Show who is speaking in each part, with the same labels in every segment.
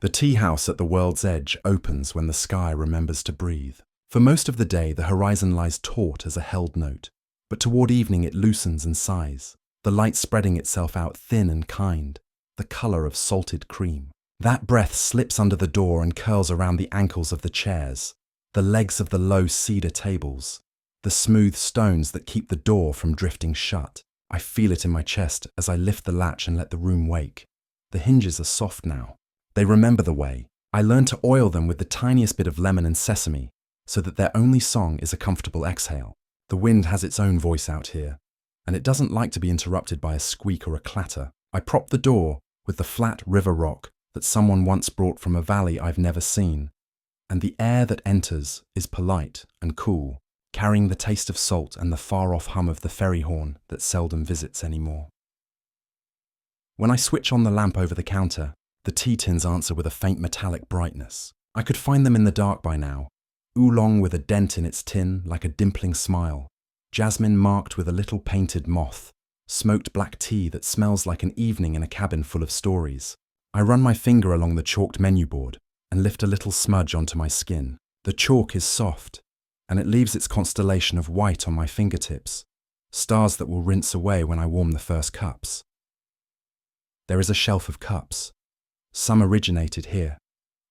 Speaker 1: The tea house at the world's edge opens when the sky remembers to breathe. For most of the day, the horizon lies taut as a held note, but toward evening it loosens and sighs, the light spreading itself out thin and kind, the color of salted cream. That breath slips under the door and curls around the ankles of the chairs, the legs of the low cedar tables, the smooth stones that keep the door from drifting shut. I feel it in my chest as I lift the latch and let the room wake. The hinges are soft now. They remember the way. I learned to oil them with the tiniest bit of lemon and sesame, so that their only song is a comfortable exhale. The wind has its own voice out here, and it doesn't like to be interrupted by a squeak or a clatter. I prop the door with the flat river rock that someone once brought from a valley I've never seen, and the air that enters is polite and cool, carrying the taste of salt and the far-off hum of the ferry horn that seldom visits anymore. When I switch on the lamp over the counter, the tea tins answer with a faint metallic brightness. I could find them in the dark by now. Oolong with a dent in its tin like a dimpling smile, jasmine marked with a little painted moth, smoked black tea that smells like an evening in a cabin full of stories. I run my finger along the chalked menu board and lift a little smudge onto my skin. The chalk is soft, and it leaves its constellation of white on my fingertips, stars that will rinse away when I warm the first cups. There is a shelf of cups. Some originated here.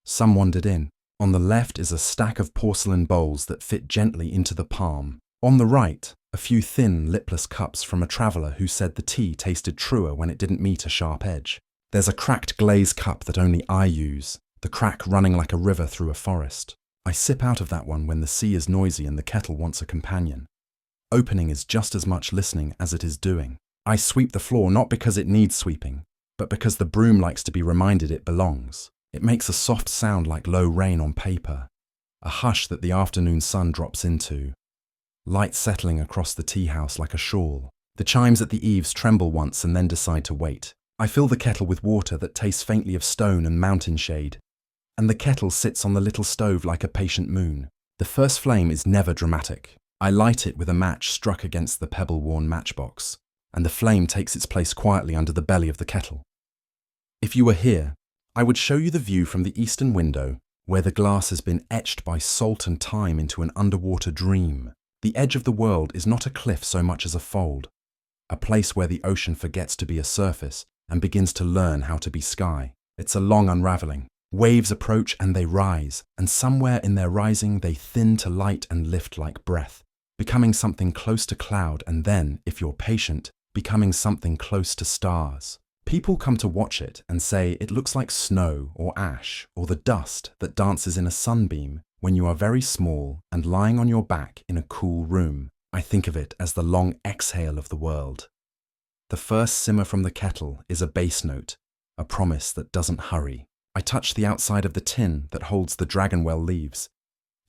Speaker 1: Some wandered in. On the left is a stack of porcelain bowls that fit gently into the palm. On the right, a few thin, lipless cups from a traveller who said the tea tasted truer when it didn't meet a sharp edge. There's a cracked glaze cup that only I use, the crack running like a river through a forest. I sip out of that one when the sea is noisy and the kettle wants a companion. Opening is just as much listening as it is doing. I sweep the floor not because it needs sweeping, but because the broom likes to be reminded it belongs. It makes a soft sound like low rain on paper, a hush that the afternoon sun drops into, light settling across the tea house like a shawl. The chimes at the eaves tremble once and then decide to wait. I fill the kettle with water that tastes faintly of stone and mountain shade, and the kettle sits on the little stove like a patient moon. The first flame is never dramatic. I light it with a match struck against the pebble-worn matchbox, and the flame takes its place quietly under the belly of the kettle. If you were here, I would show you the view from the eastern window, where the glass has been etched by salt and time into an underwater dream. The edge of the world is not a cliff so much as a fold, a place where the ocean forgets to be a surface and begins to learn how to be sky. It's a long unraveling. Waves approach and they rise, and somewhere in their rising they thin to light and lift like breath, becoming something close to cloud and then, if you're patient, becoming something close to stars. People come to watch it and say it looks like snow or ash or the dust that dances in a sunbeam when you are very small and lying on your back in a cool room. I think of it as the long exhale of the world. The first simmer from the kettle is a bass note, a promise that doesn't hurry. I touch the outside of the tin that holds the dragonwell leaves,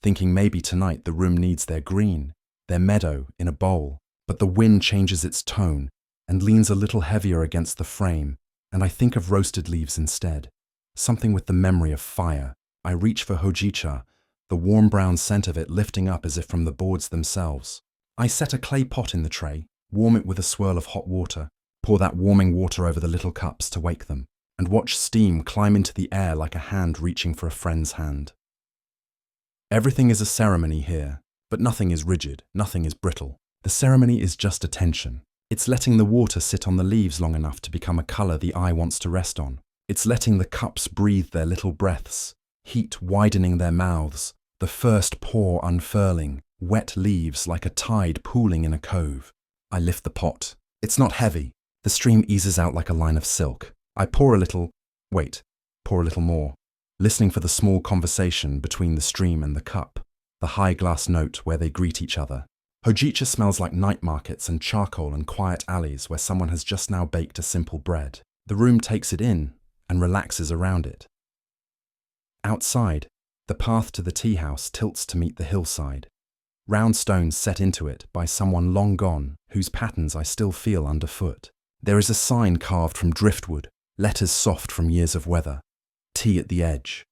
Speaker 1: thinking maybe tonight the room needs their green, their meadow in a bowl. But the wind changes its tone and leans a little heavier against the frame, and I think of roasted leaves instead, something with the memory of fire. I reach for hojicha, the warm brown scent of it lifting up as if from the boards themselves. I set a clay pot in the tray, warm it with a swirl of hot water, pour that warming water over the little cups to wake them, and watch steam climb into the air like a hand reaching for a friend's hand. Everything is a ceremony here, but nothing is rigid, nothing is brittle. The ceremony is just attention. It's letting the water sit on the leaves long enough to become a colour the eye wants to rest on. It's letting the cups breathe their little breaths, heat widening their mouths, the first pour unfurling, wet leaves like a tide pooling in a cove. I lift the pot. It's not heavy. The stream eases out like a line of silk. I pour a little more, listening for the small conversation between the stream and the cup, the high glass note where they greet each other. Hojicha smells like night markets and charcoal and quiet alleys where someone has just now baked a simple bread. The room takes it in and relaxes around it. Outside, the path to the tea house tilts to meet the hillside, round stones set into it by someone long gone whose patterns I still feel underfoot. There is a sign carved from driftwood, letters soft from years of weather. Tea at the edge.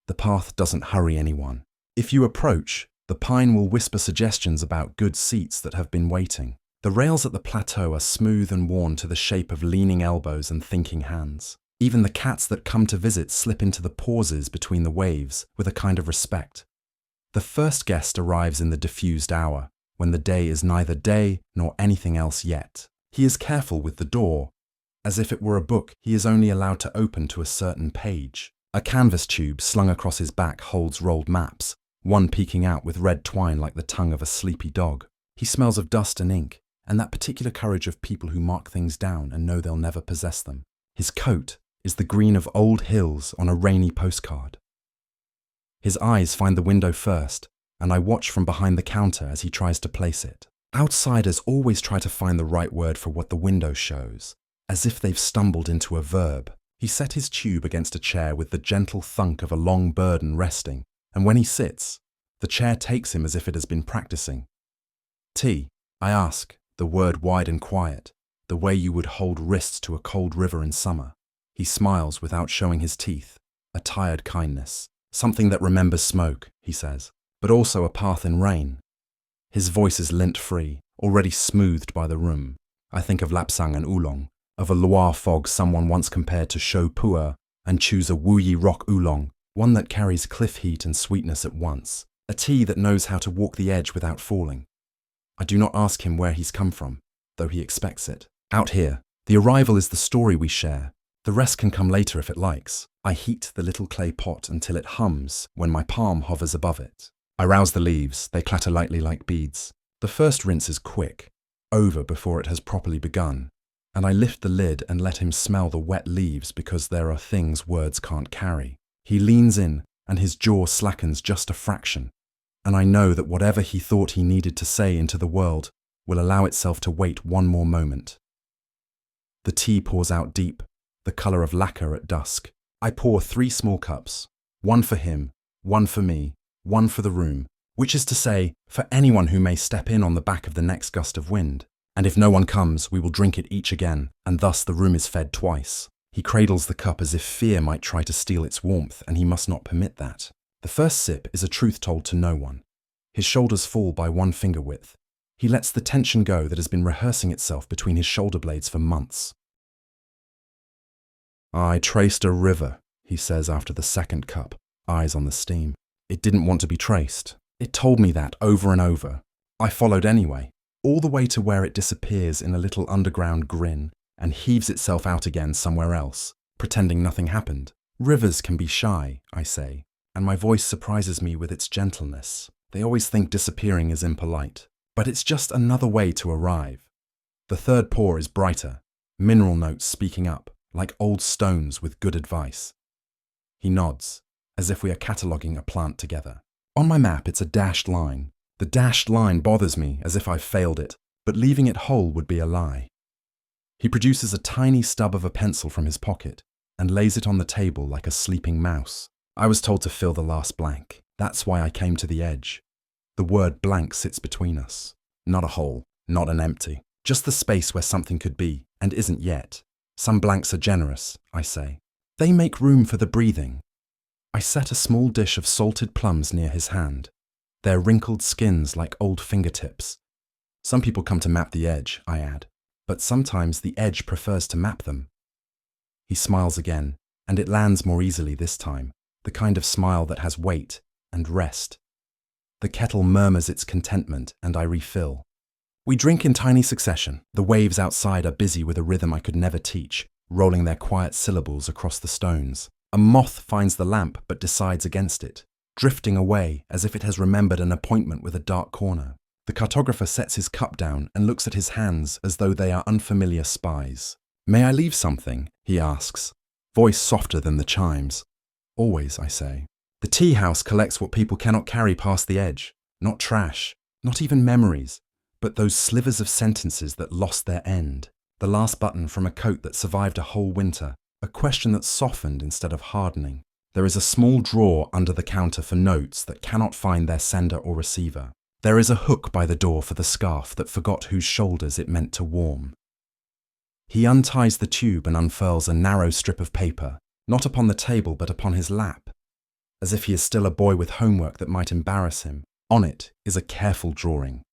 Speaker 1: The path doesn't hurry anyone. If you approach, the pine will whisper suggestions about good seats that have been waiting. The rails at the plateau are smooth and worn to the shape of leaning elbows and thinking hands. Even the cats that come to visit slip into the pauses between the waves with a kind of respect. The first guest arrives in the diffused hour, when the day is neither day nor anything else yet. He is careful with the door. As if it were a book, he is only allowed to open to a certain page. A canvas tube slung across his back holds rolled maps, one peeking out with red twine like the tongue of a sleepy dog. He smells of dust and ink, and that particular courage of people who mark things down and know they'll never possess them. His coat is the green of old hills on a rainy postcard. His eyes find the window first, and I watch from behind the counter as he tries to place it. Outsiders always try to find the right word for what the window shows, as if they've stumbled into a verb. He set his tube against a chair with the gentle thunk of a long burden resting, and when he sits, the chair takes him as if it has been practicing. Tea, I ask, the word wide and quiet, the way you would hold wrists to a cold river in summer. He smiles without showing his teeth, a tired kindness. Something that remembers smoke, he says, but also a path in rain. His voice is lint-free, already smoothed by the room. I think of lapsang and oolong, of a Loire fog someone once compared to chaud puer, and choose a Wuyi rock oolong, one that carries cliff heat and sweetness at once, a tea that knows how to walk the edge without falling. I do not ask him where he's come from, though he expects it. Out here, the arrival is the story we share. The rest can come later if it likes. I heat the little clay pot until it hums when my palm hovers above it. I rouse the leaves, they clatter lightly like beads. The first rinse is quick, over before it has properly begun, and I lift the lid and let him smell the wet leaves because there are things words can't carry. He leans in and his jaw slackens just a fraction, and I know that whatever he thought he needed to say into the world will allow itself to wait one more moment. The tea pours out deep, the colour of lacquer at dusk. I pour 3 small cups, one for him, one for me, one for the room, which is to say, for anyone who may step in on the back of the next gust of wind. And if no one comes, we will drink it each again, and thus the room is fed twice. He cradles the cup as if fear might try to steal its warmth, and he must not permit that. The first sip is a truth told to no one. His shoulders fall by 1 finger width. He lets the tension go that has been rehearsing itself between his shoulder blades for months. I traced a river, he says after the second cup, eyes on the steam. It didn't want to be traced. It told me that over and over. I followed anyway, all the way to where it disappears in a little underground grin and heaves itself out again somewhere else, pretending nothing happened. Rivers can be shy, I say, and my voice surprises me with its gentleness. They always think disappearing is impolite, but it's just another way to arrive. The third pour is brighter, mineral notes speaking up, like old stones with good advice. He nods, as if we are cataloguing a plant together. On my map, it's a dashed line. The dashed line bothers me as if I've failed it, but leaving it whole would be a lie. He produces a tiny stub of a pencil from his pocket and lays it on the table like a sleeping mouse. I was told to fill the last blank. That's why I came to the edge. The word blank sits between us. Not a hole, not an empty, just the space where something could be and isn't yet. Some blanks are generous, I say. They make room for the breathing. I set a small dish of salted plums near his hand, their wrinkled skins like old fingertips. Some people come to map the edge, I add, but sometimes the edge prefers to map them. He smiles again, and it lands more easily this time, the kind of smile that has weight and rest. The kettle murmurs its contentment, and I refill. We drink in tiny succession. The waves outside are busy with a rhythm I could never teach, rolling their quiet syllables across the stones. A moth finds the lamp but decides against it, drifting away as if it has remembered an appointment with a dark corner. The cartographer sets his cup down and looks at his hands as though they are unfamiliar spies. May I leave something? He asks, voice softer than the chimes. Always, I say. The tea house collects what people cannot carry past the edge. Not trash, not even memories, but those slivers of sentences that lost their end. The last button from a coat that survived a whole winter. A question that softened instead of hardening. There is a small drawer under the counter for notes that cannot find their sender or receiver. There is a hook by the door for the scarf that forgot whose shoulders it meant to warm. He unties the tube and unfurls a narrow strip of paper, not upon the table but upon his lap, as if he is still a boy with homework that might embarrass him. On it is a careful drawing.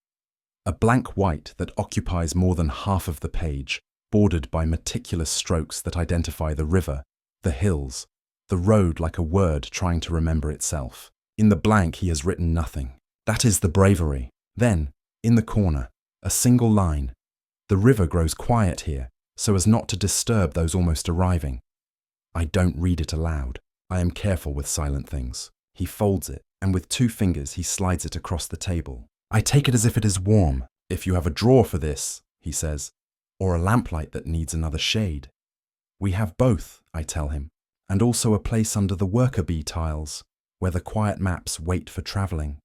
Speaker 1: A blank white that occupies more than half of the page, bordered by meticulous strokes that identify the river the hills, the road like a word trying to remember itself. In the blank he has written nothing. That is the bravery. Then, in the corner, a single line. The river grows quiet here, so as not to disturb those almost arriving. I don't read it aloud. I am careful with silent things. He folds it, and with 2 fingers he slides it across the table. I take it as if it is warm. If you have a drawer for this, he says, or a lamplight that needs another shade. We have both, I tell him, and also a place under the worker bee tiles, where the quiet maps wait for travelling.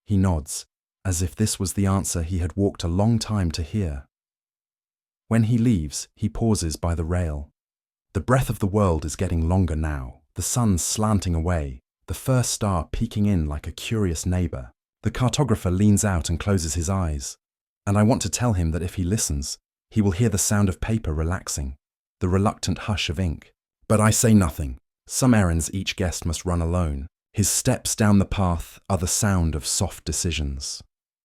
Speaker 1: He nods, as if this was the answer he had walked a long time to hear. When he leaves, he pauses by the rail. The breath of the world is getting longer now, the sun slanting away, the first star peeking in like a curious neighbour. The cartographer leans out and closes his eyes, and I want to tell him that if he listens, he will hear the sound of paper relaxing, the reluctant hush of ink. But I say nothing. Some errands each guest must run alone. His steps down the path are the sound of soft decisions.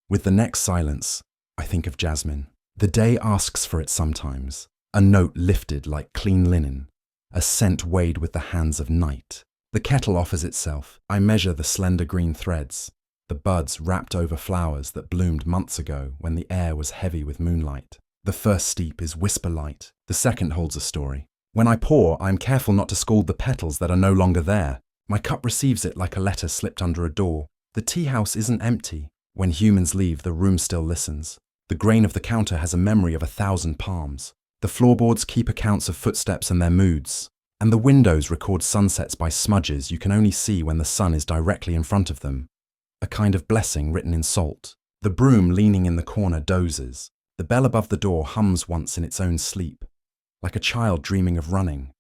Speaker 1: With the next silence, I think of Jasmine. The day asks for it sometimes, a note lifted like clean linen, a scent weighed with the hands of night. The kettle offers itself. I measure the slender green threads, the buds wrapped over flowers that bloomed months ago when the air was heavy with moonlight. The first steep is whisper light, the second holds a story. When I pour, I am careful not to scald the petals that are no longer there. My cup receives it like a letter slipped under a door. The tea house isn't empty. When humans leave, the room still listens. The grain of the counter has a memory of 1,000 palms. The floorboards keep accounts of footsteps and their moods. And the windows record sunsets by smudges you can only see when the sun is directly in front of them. A kind of blessing written in salt. The broom leaning in the corner dozes. The bell above the door hums once in its own sleep, like a child dreaming of running.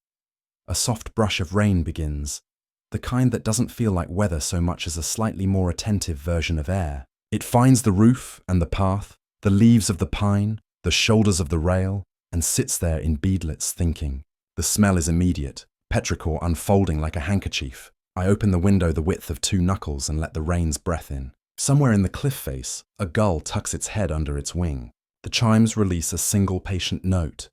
Speaker 1: A soft brush of rain begins, the kind that doesn't feel like weather so much as a slightly more attentive version of air. It finds the roof and the path, the leaves of the pine, the shoulders of the rail, and sits there in beadlets thinking. The smell is immediate, petrichor unfolding like a handkerchief. I open the window the width of 2 knuckles and let the rain's breath in. Somewhere in the cliff face, a gull tucks its head under its wing. The chimes release a single patient note.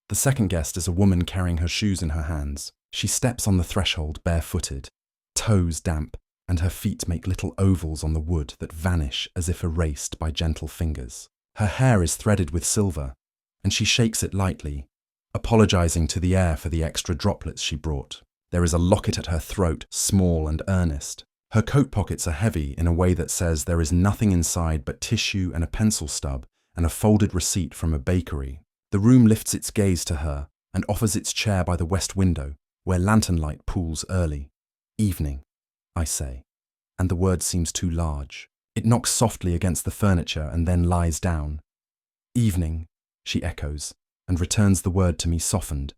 Speaker 1: The second guest is a woman carrying her shoes in her hands. She steps on the threshold barefooted, toes damp, and her feet make little ovals on the wood that vanish as if erased by gentle fingers. Her hair is threaded with silver, and she shakes it lightly, apologizing to the air for the extra droplets she brought. There is a locket at her throat, small and earnest. Her coat pockets are heavy in a way that says there is nothing inside but tissue and a pencil stub and a folded receipt from a bakery. The room lifts its gaze to her and offers its chair by the west window, where lantern light pools early. Evening, I say, and the word seems too large. It knocks softly against the furniture and then lies down. Evening, she echoes, and returns the word to me softened,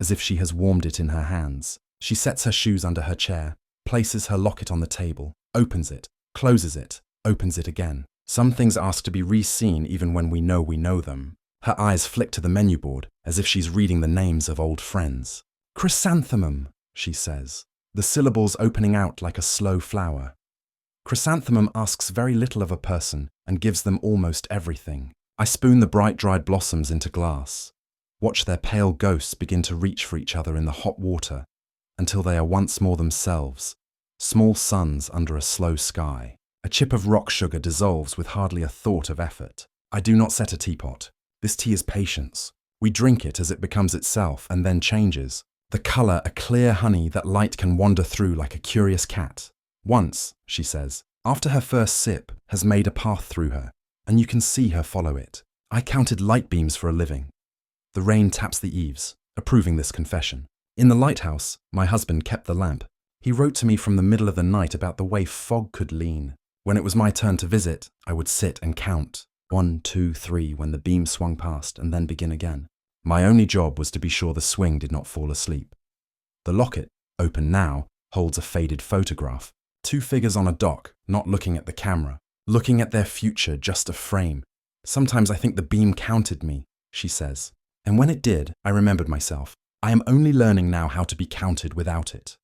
Speaker 1: as if she has warmed it in her hands. She sets her shoes under her chair, places her locket on the table, opens it, closes it, opens it again. Some things ask to be re-seen even when we know them. Her eyes flick to the menu board, as if she's reading the names of old friends. Chrysanthemum, she says, the syllables opening out like a slow flower. Chrysanthemum asks very little of a person and gives them almost everything. I spoon the bright dried blossoms into glass, watch their pale ghosts begin to reach for each other in the hot water until they are once more themselves, small suns under a slow sky. A chip of rock sugar dissolves with hardly a thought of effort. I do not set a teapot. This tea is patience. We drink it as it becomes itself and then changes. The colour a clear honey that light can wander through like a curious cat. Once, she says, after her first sip, has made a path through her, and you can see her follow it. I counted light beams for a living. The rain taps the eaves, approving this confession. In the lighthouse, my husband kept the lamp. He wrote to me from the middle of the night about the way fog could lean. When it was my turn to visit, I would sit and count. 1, 2, 3 when the beam swung past and then begin again. My only job was to be sure the swing did not fall asleep. The locket, open now, holds a faded photograph. 2 figures on a dock, not looking at the camera, looking at their future, just a frame. Sometimes I think the beam counted me, she says. And when it did, I remembered myself. I am only learning now how to be counted without it.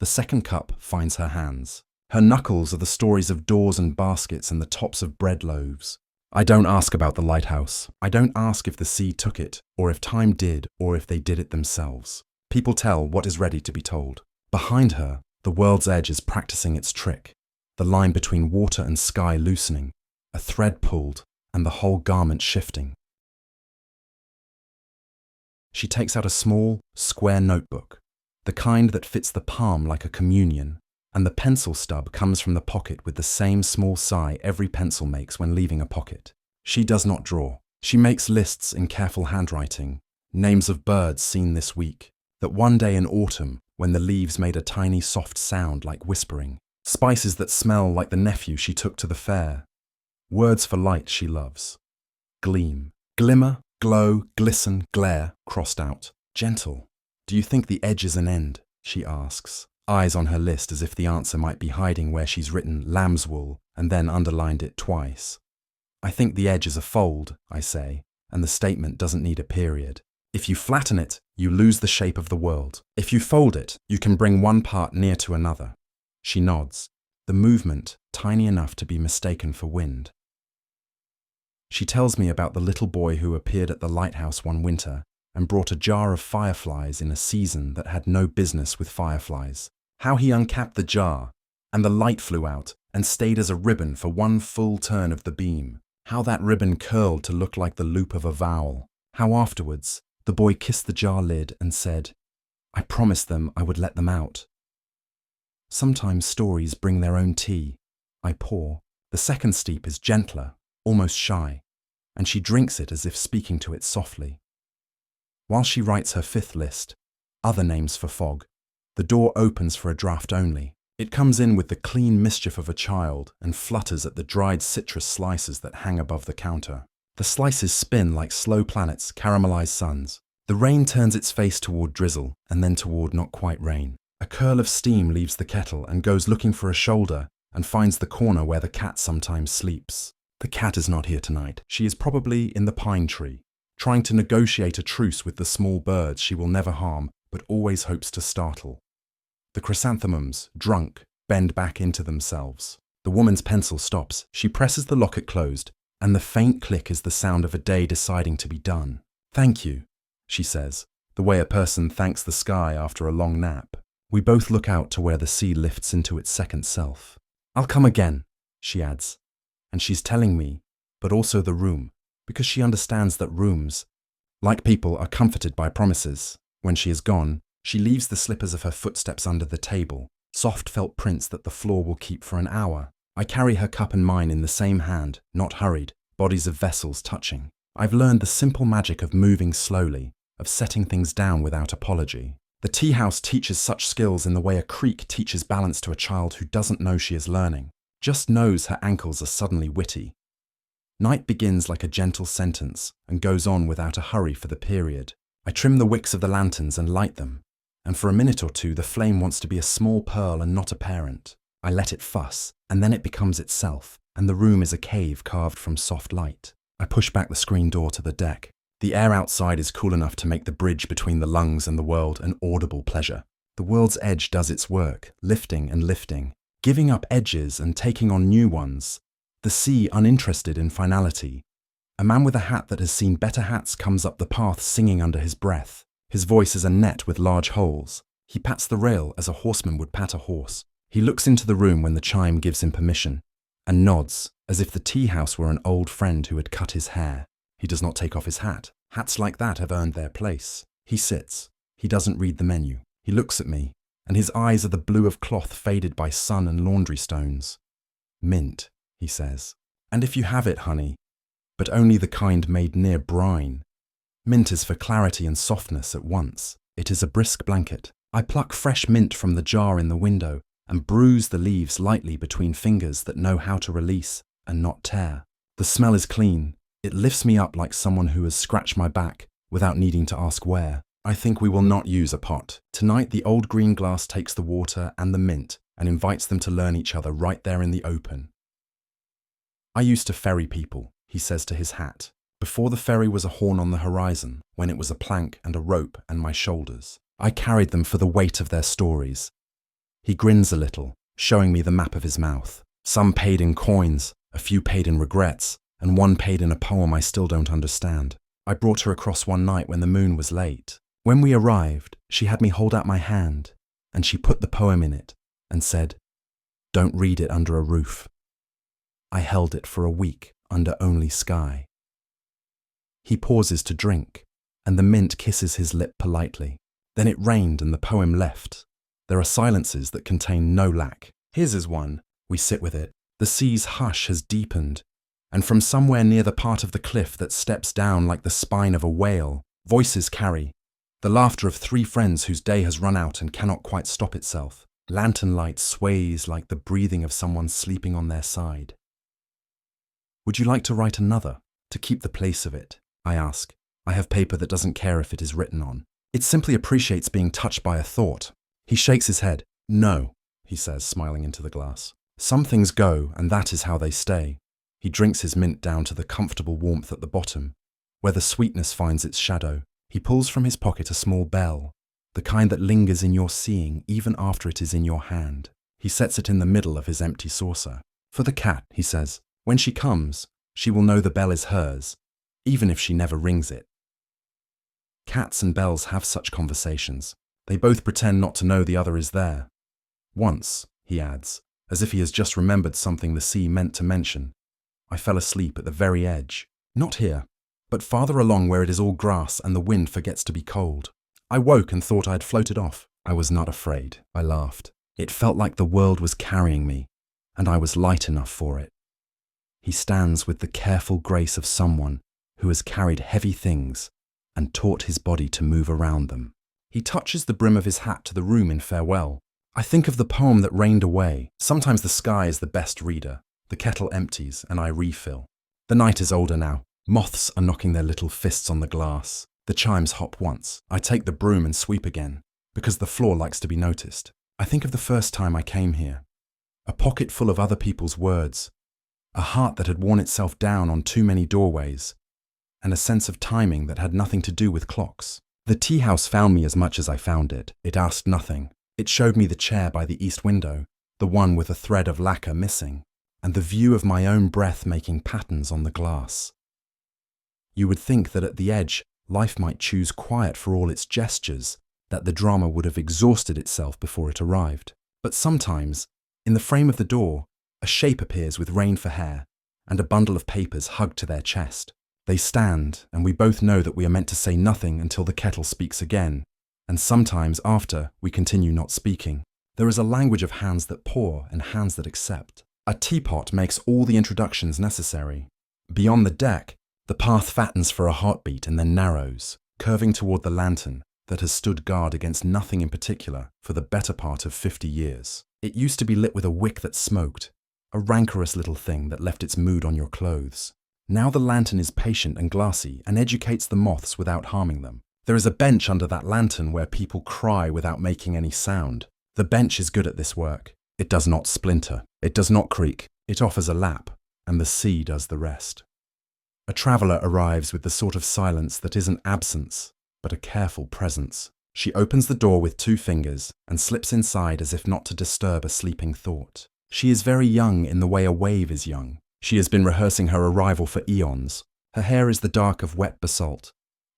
Speaker 1: The second cup finds her hands. Her knuckles are the stories of doors and baskets and the tops of bread loaves. I don't ask about the lighthouse. I don't ask if the sea took it, or if time did, or if they did it themselves. People tell what is ready to be told. Behind her, the world's edge is practicing its trick, the line between water and sky loosening, a thread pulled, and the whole garment shifting. She takes out a small, square notebook, the kind that fits the palm like a communion, and the pencil stub comes from the pocket with the same small sigh every pencil makes when leaving a pocket. She does not draw. She makes lists in careful handwriting, names of birds seen this week, that one day in autumn, when the leaves made a tiny soft sound like whispering, spices that smell like the nephew she took to the fair, words for light she loves. Gleam, glimmer, glow, glisten, glare, crossed out. Gentle. Do you think the edge is an end? She asks, eyes on her list as if the answer might be hiding where she's written lamb's wool and then underlined it twice. I think the edge is a fold, I say, and the statement doesn't need a period. If you flatten it, you lose the shape of the world. If you fold it, you can bring one part near to another. She nods, the movement tiny enough to be mistaken for wind. She tells me about the little boy who appeared at the lighthouse one winter and brought a jar of fireflies in a season that had no business with fireflies. How he uncapped the jar, and the light flew out and stayed as a ribbon for one full turn of the beam. How that ribbon curled to look like the loop of a vowel. How afterwards, the boy kissed the jar lid and said, "I promised them I would let them out." Sometimes stories bring their own tea. I pour. The second steep is gentler, almost shy, and she drinks it as if speaking to it softly. While she writes her fifth list, other names for fog, the door opens for a draft only. It comes in with the clean mischief of a child and flutters at the dried citrus slices that hang above the counter. The slices spin like slow planets, caramelized suns. The rain turns its face toward drizzle and then toward not quite rain. A curl of steam leaves the kettle and goes looking for a shoulder and finds the corner where the cat sometimes sleeps. The cat is not here tonight. She is probably in the pine tree, trying to negotiate a truce with the small birds she will never harm but always hopes to startle. The chrysanthemums, drunk, bend back into themselves. The woman's pencil stops. She presses the locket closed, and the faint click is the sound of a day deciding to be done. "Thank you," she says, the way a person thanks the sky after a long nap. We both look out to where the sea lifts into its second self. "I'll come again," she adds. And she's telling me, but also the room, because she understands that rooms, like people, are comforted by promises. When she is gone, she leaves the slippers of her footsteps under the table, soft felt prints that the floor will keep for an hour. I carry her cup and mine in the same hand, not hurried, bodies of vessels touching. I've learned the simple magic of moving slowly, of setting things down without apology. The tea house teaches such skills in the way a creek teaches balance to a child who doesn't know she is learning, just knows her ankles are suddenly witty. Night begins like a gentle sentence and goes on without a hurry for the period. I trim the wicks of the lanterns and light them, and for a minute or two the flame wants to be a small pearl and not a parent. I let it fuss, and then it becomes itself, and the room is a cave carved from soft light. I push back the screen door to the deck. The air outside is cool enough to make the bridge between the lungs and the world an audible pleasure. The world's edge does its work, lifting and lifting, giving up edges and taking on new ones. The sea uninterested in finality. A man with a hat that has seen better hats comes up the path singing under his breath. His voice is a net with large holes. He pats the rail as a horseman would pat a horse. He looks into the room when the chime gives him permission, and nods, as if the tea house were an old friend who had cut his hair. He does not take off his hat. Hats like that have earned their place. He sits. He doesn't read the menu. He looks at me, and his eyes are the blue of cloth faded by sun and laundry stones. "Mint," he says. "And if you have it, honey, but only the kind made near brine. Mint is for clarity and softness at once. It is a brisk blanket. I pluck fresh mint from the jar in the window and bruise the leaves lightly between fingers that know how to release and not tear. The smell is clean. It lifts me up like someone who has scratched my back without needing to ask where. I think we will not use a pot. Tonight the old green glass takes the water and the mint and invites them to learn each other right there in the open. "I used to ferry people," he says to his hat, "before the ferry was a horn on the horizon, when it was a plank and a rope and my shoulders. I carried them for the weight of their stories." He grins a little, showing me the map of his mouth. Some paid in coins, a few paid in regrets, and one paid in a poem I still don't understand. I brought her across one night when the moon was late. When we arrived, she had me hold out my hand, and she put the poem in it and said, "Don't read it under a roof." I held it for a week under only sky. He pauses to drink, and the mint kisses his lip politely. Then it rained and the poem left. There are silences that contain no lack. His is one. We sit with it. The sea's hush has deepened, and from somewhere near the part of the cliff that steps down like the spine of a whale, voices carry. The laughter of three friends whose day has run out and cannot quite stop itself. Lantern light sways like the breathing of someone sleeping on their side. Would you like to write another, to keep the place of it? I ask. I have paper that doesn't care if it is written on. It simply appreciates being touched by a thought. He shakes his head. No, he says, smiling into the glass. Some things go, and that is how they stay. He drinks his mint down to the comfortable warmth at the bottom, where the sweetness finds its shadow. He pulls from his pocket a small bell, the kind that lingers in your seeing even after it is in your hand. He sets it in the middle of his empty saucer. For the cat, he says, when she comes, she will know the bell is hers, even if she never rings it. Cats and bells have such conversations. They both pretend not to know the other is there. Once, he adds, as if he has just remembered something the sea meant to mention, I fell asleep at the very edge. Not here, but farther along where it is all grass and the wind forgets to be cold. I woke and thought I had floated off. I was not afraid. I laughed. It felt like the world was carrying me, and I was light enough for it. He stands with the careful grace of someone who has carried heavy things and taught his body to move around them. He touches the brim of his hat to the room in farewell. I think of the poem that rained away. Sometimes the sky is the best reader. The kettle empties and I refill. The night is older now. Moths are knocking their little fists on the glass. The chimes hop once. I take the broom and sweep again, because the floor likes to be noticed. I think of the first time I came here. A pocket full of other people's words. A heart that had worn itself down on too many doorways. And a sense of timing that had nothing to do with clocks. The tea house found me as much as I found it. It asked nothing. It showed me the chair by the east window, the one with a thread of lacquer missing, and the view of my own breath making patterns on the glass. You would think that at the edge, life might choose quiet for all its gestures, that the drama would have exhausted itself before it arrived. But sometimes, in the frame of the door, a shape appears with rain for hair, and a bundle of papers hugged to their chest. They stand, and we both know that we are meant to say nothing until the kettle speaks again, and sometimes after we continue not speaking. There is a language of hands that pour and hands that accept. A teapot makes all the introductions necessary. Beyond the deck, the path fattens for a heartbeat and then narrows, curving toward the lantern that has stood guard against nothing in particular for the better part of 50 years. It used to be lit with a wick that smoked, a rancorous little thing that left its mood on your clothes. Now the lantern is patient and glassy and educates the moths without harming them. There is a bench under that lantern where people cry without making any sound. The bench is good at this work. It does not splinter. It does not creak. It offers a lap, and the sea does the rest. A traveller arrives with the sort of silence that isn't absence, but a careful presence. She opens the door with 2 fingers and slips inside as if not to disturb a sleeping thought. She is very young in the way a wave is young. She has been rehearsing her arrival for eons. Her hair is the dark of wet basalt,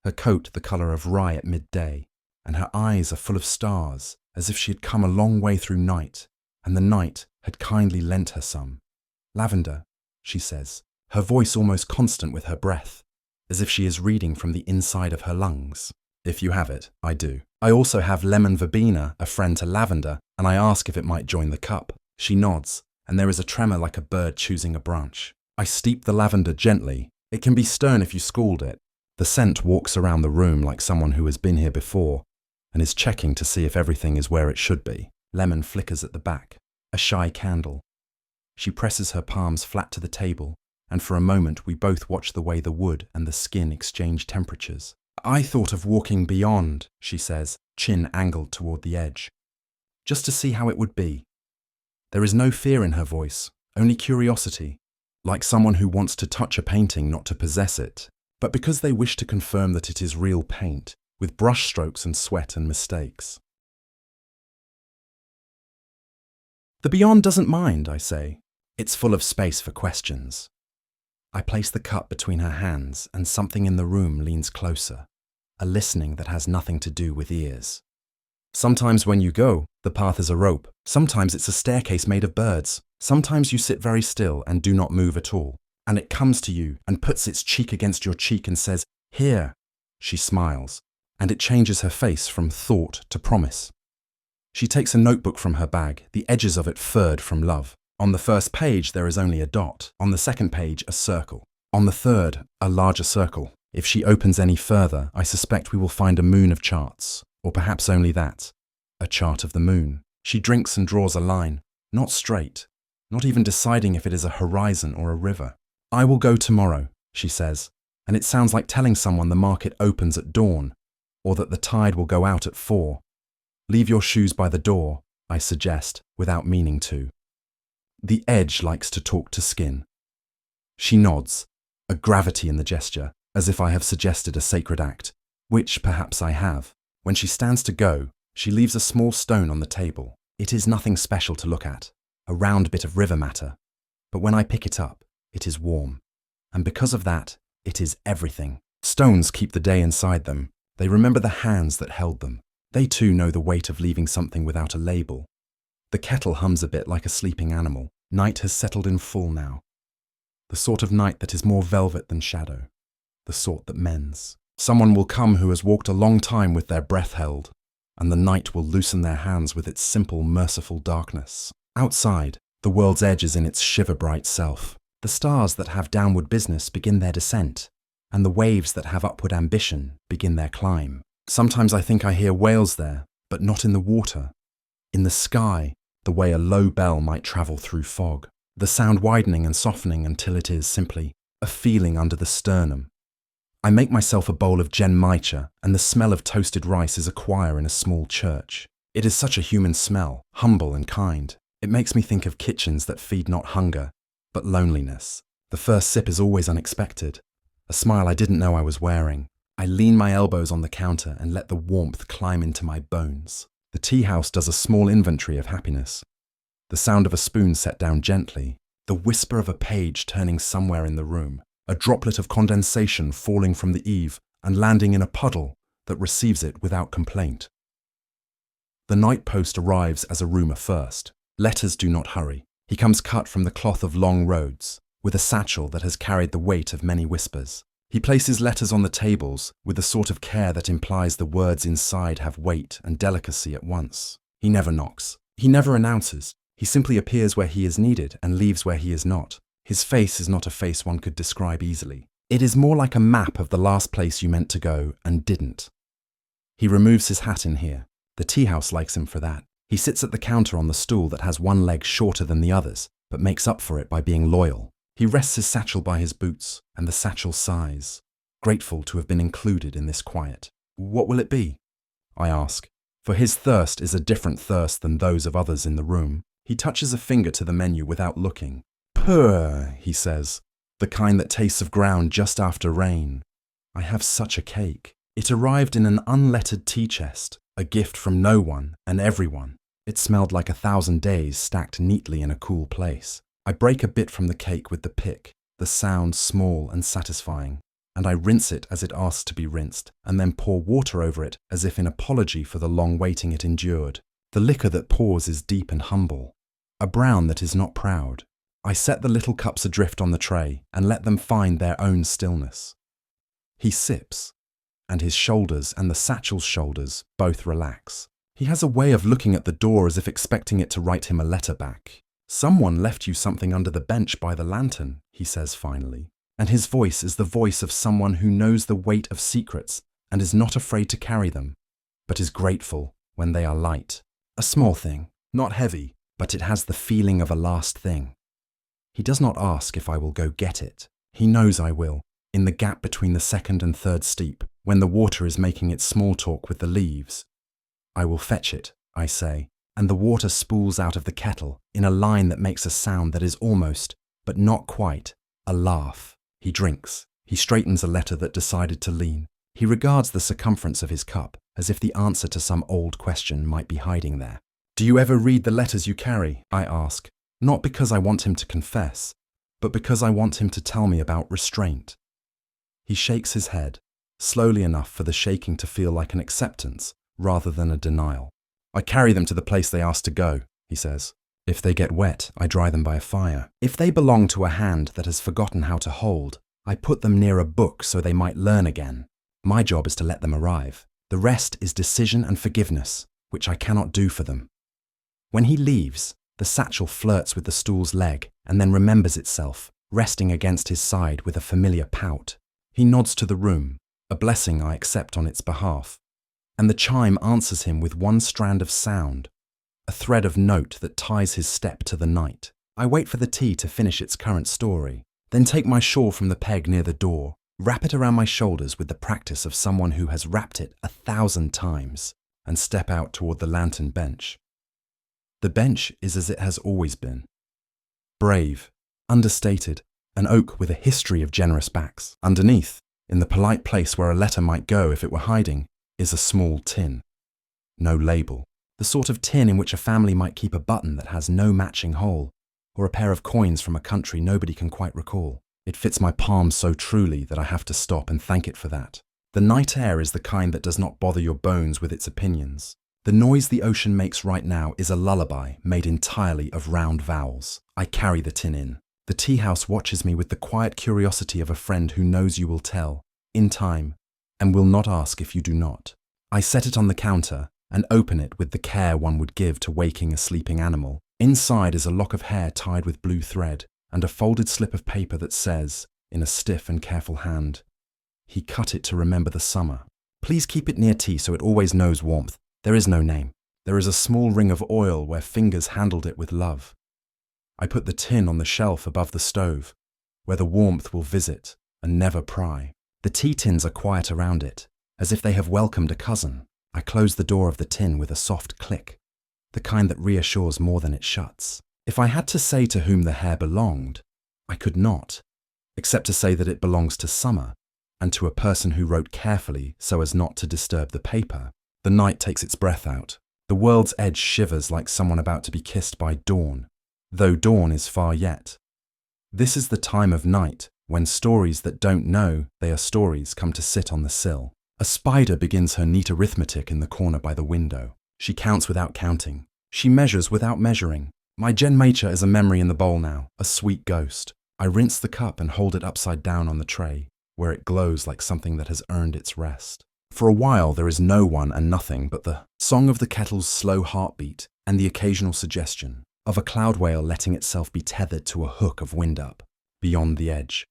Speaker 1: her coat the colour of rye at midday, and her eyes are full of stars, as if she had come a long way through night, and the night had kindly lent her some. Lavender, she says, her voice almost constant with her breath, as if she is reading from the inside of her lungs. If you have it, I do. I also have lemon verbena, a friend to lavender, and I ask if it might join the cup. She nods, and there is a tremor like a bird choosing a branch. I steep the lavender gently. It can be stern if you scald it. The scent walks around the room like someone who has been here before and is checking to see if everything is where it should be. Lemon flickers at the back, a shy candle. She presses her palms flat to the table, and for a moment we both watch the way the wood and the skin exchange temperatures. I thought of walking beyond, she says, chin angled toward the edge, just to see how it would be. There is no fear in her voice, only curiosity, like someone who wants to touch a painting not to possess it, but because they wish to confirm that it is real paint, with brush strokes and sweat and mistakes. The beyond doesn't mind, I say. It's full of space for questions. I place the cup between her hands, and something in the room leans closer, a listening that has nothing to do with ears. Sometimes when you go, the path is a rope. Sometimes it's a staircase made of birds. Sometimes you sit very still and do not move at all. And it comes to you and puts its cheek against your cheek and says, "Here." She smiles, and it changes her face from thought to promise. She takes a notebook from her bag, the edges of it furred from love. On the first page, there is only a dot. On the second page, a circle. On the third, a larger circle. If she opens any further, I suspect we will find a moon of charts. Or perhaps only that, a chart of the moon. She drinks and draws a line, not straight, not even deciding if it is a horizon or a river. "I will go tomorrow," she says, and it sounds like telling someone the market opens at dawn, or that the tide will go out at 4. "Leave your shoes by the door," I suggest, without meaning to. The edge likes to talk to skin. She nods, a gravity in the gesture, as if I have suggested a sacred act, which perhaps I have. When she stands to go, she leaves a small stone on the table. It is nothing special to look at, a round bit of river matter. But when I pick it up, it is warm. And because of that, it is everything. Stones keep the day inside them. They remember the hands that held them. They too know the weight of leaving something without a label. The kettle hums a bit like a sleeping animal. Night has settled in full now. The sort of night that is more velvet than shadow. The sort that mends. Someone will come who has walked a long time with their breath held, and the night will loosen their hands with its simple, merciful darkness. Outside, the world's edge is in its shiver-bright self. The stars that have downward business begin their descent, and the waves that have upward ambition begin their climb. Sometimes I think I hear whales there, but not in the water. In the sky, the way a low bell might travel through fog, the sound widening and softening until it is simply a feeling under the sternum. I make myself a bowl of genmaicha, and the smell of toasted rice is a choir in a small church. It is such a human smell, humble and kind. It makes me think of kitchens that feed not hunger, but loneliness. The first sip is always unexpected, a smile I didn't know I was wearing. I lean my elbows on the counter and let the warmth climb into my bones. The tea house does a small inventory of happiness. The sound of a spoon set down gently, the whisper of a page turning somewhere in the room, a droplet of condensation falling from the eave and landing in a puddle that receives it without complaint. The night post arrives as a roomer first. Letters do not hurry. He comes cut from the cloth of long roads, with a satchel that has carried the weight of many whispers. He places letters on the tables with the sort of care that implies the words inside have weight and delicacy at once. He never knocks. He never announces. He simply appears where he is needed and leaves where he is not. His face is not a face one could describe easily. It is more like a map of the last place you meant to go and didn't. He removes his hat in here. The tea house likes him for that. He sits at the counter on the stool that has one leg shorter than the others, but makes up for it by being loyal. He rests his satchel by his boots, and the satchel sighs, grateful to have been included in this quiet. "What will it be?" I ask, for his thirst is a different thirst than those of others in the room. He touches a finger to the menu without looking. "Purr," he says, "the kind that tastes of ground just after rain." I have such a cake. It arrived in an unlettered tea chest, a gift from no one and everyone. It smelled like 1,000 days stacked neatly in a cool place. I break a bit from the cake with the pick, the sound small and satisfying, and I rinse it as it asks to be rinsed, and then pour water over it as if in apology for the long waiting it endured. The liquor that pours is deep and humble, a brown that is not proud. I set the little cups adrift on the tray and let them find their own stillness. He sips, and his shoulders and the satchel's shoulders both relax. He has a way of looking at the door as if expecting it to write him a letter back. "Someone left you something under the bench by the lantern," he says finally, and his voice is the voice of someone who knows the weight of secrets and is not afraid to carry them, but is grateful when they are light. A small thing, not heavy, but it has the feeling of a last thing. He does not ask if I will go get it. He knows I will, in the gap between the second and third steep, when the water is making its small talk with the leaves. "I will fetch it," I say, and the water spools out of the kettle in a line that makes a sound that is almost, but not quite, a laugh. He drinks. He straightens a letter that decided to lean. He regards the circumference of his cup as if the answer to some old question might be hiding there. "Do you ever read the letters you carry?" I ask, not because I want him to confess, but because I want him to tell me about restraint. He shakes his head, slowly enough for the shaking to feel like an acceptance rather than a denial. I carry them to the place they asked to go, he says. If they get wet, I dry them by a fire. If they belong to a hand that has forgotten how to hold, I put them near a book so they might learn again. My job is to let them arrive. The rest is decision and forgiveness, which I cannot do for them. When he leaves, the satchel flirts with the stool's leg and then remembers itself, resting against his side with a familiar pout. He nods to the room, a blessing I accept on its behalf, and the chime answers him with one strand of sound, a thread of note that ties his step to the night. I wait for the tea to finish its current story, then take my shawl from the peg near the door, wrap it around my shoulders with the practice of someone who has wrapped it 1,000 times, and step out toward the lantern bench. The bench is as it has always been. Brave, understated, an oak with a history of generous backs. Underneath, in the polite place where a letter might go if it were hiding, is a small tin. No label. The sort of tin in which a family might keep a button that has no matching hole, or a pair of coins from a country nobody can quite recall. It fits my palm so truly that I have to stop and thank it for that. The night air is the kind that does not bother your bones with its opinions. The noise the ocean makes right now is a lullaby made entirely of round vowels. I carry the tin in. The tea house watches me with the quiet curiosity of a friend who knows you will tell, in time, and will not ask if you do not. I set it on the counter and open it with the care one would give to waking a sleeping animal. Inside is a lock of hair tied with blue thread and a folded slip of paper that says, in a stiff and careful hand, "He cut it to remember the summer. Please keep it near tea so it always knows warmth. There is no name. There is a small ring of oil where fingers handled it with love." I put the tin on the shelf above the stove, where the warmth will visit and never pry. The tea tins are quiet around it, as if they have welcomed a cousin. I close the door of the tin with a soft click, the kind that reassures more than it shuts. If I had to say to whom the hair belonged, I could not, except to say that it belongs to summer, and to a person who wrote carefully so as not to disturb the paper. The night takes its breath out. The world's edge shivers like someone about to be kissed by dawn, though dawn is far yet. This is the time of night when stories that don't know they are stories come to sit on the sill. A spider begins her neat arithmetic in the corner by the window. She counts without counting. She measures without measuring. My gen mature is a memory in the bowl now, a sweet ghost. I rinse the cup and hold it upside down on the tray, where it glows like something that has earned its rest. For a while there is no one and nothing but the song of the kettle's slow heartbeat and the occasional suggestion of a cloud whale letting itself be tethered to a hook of wind up, beyond the edge.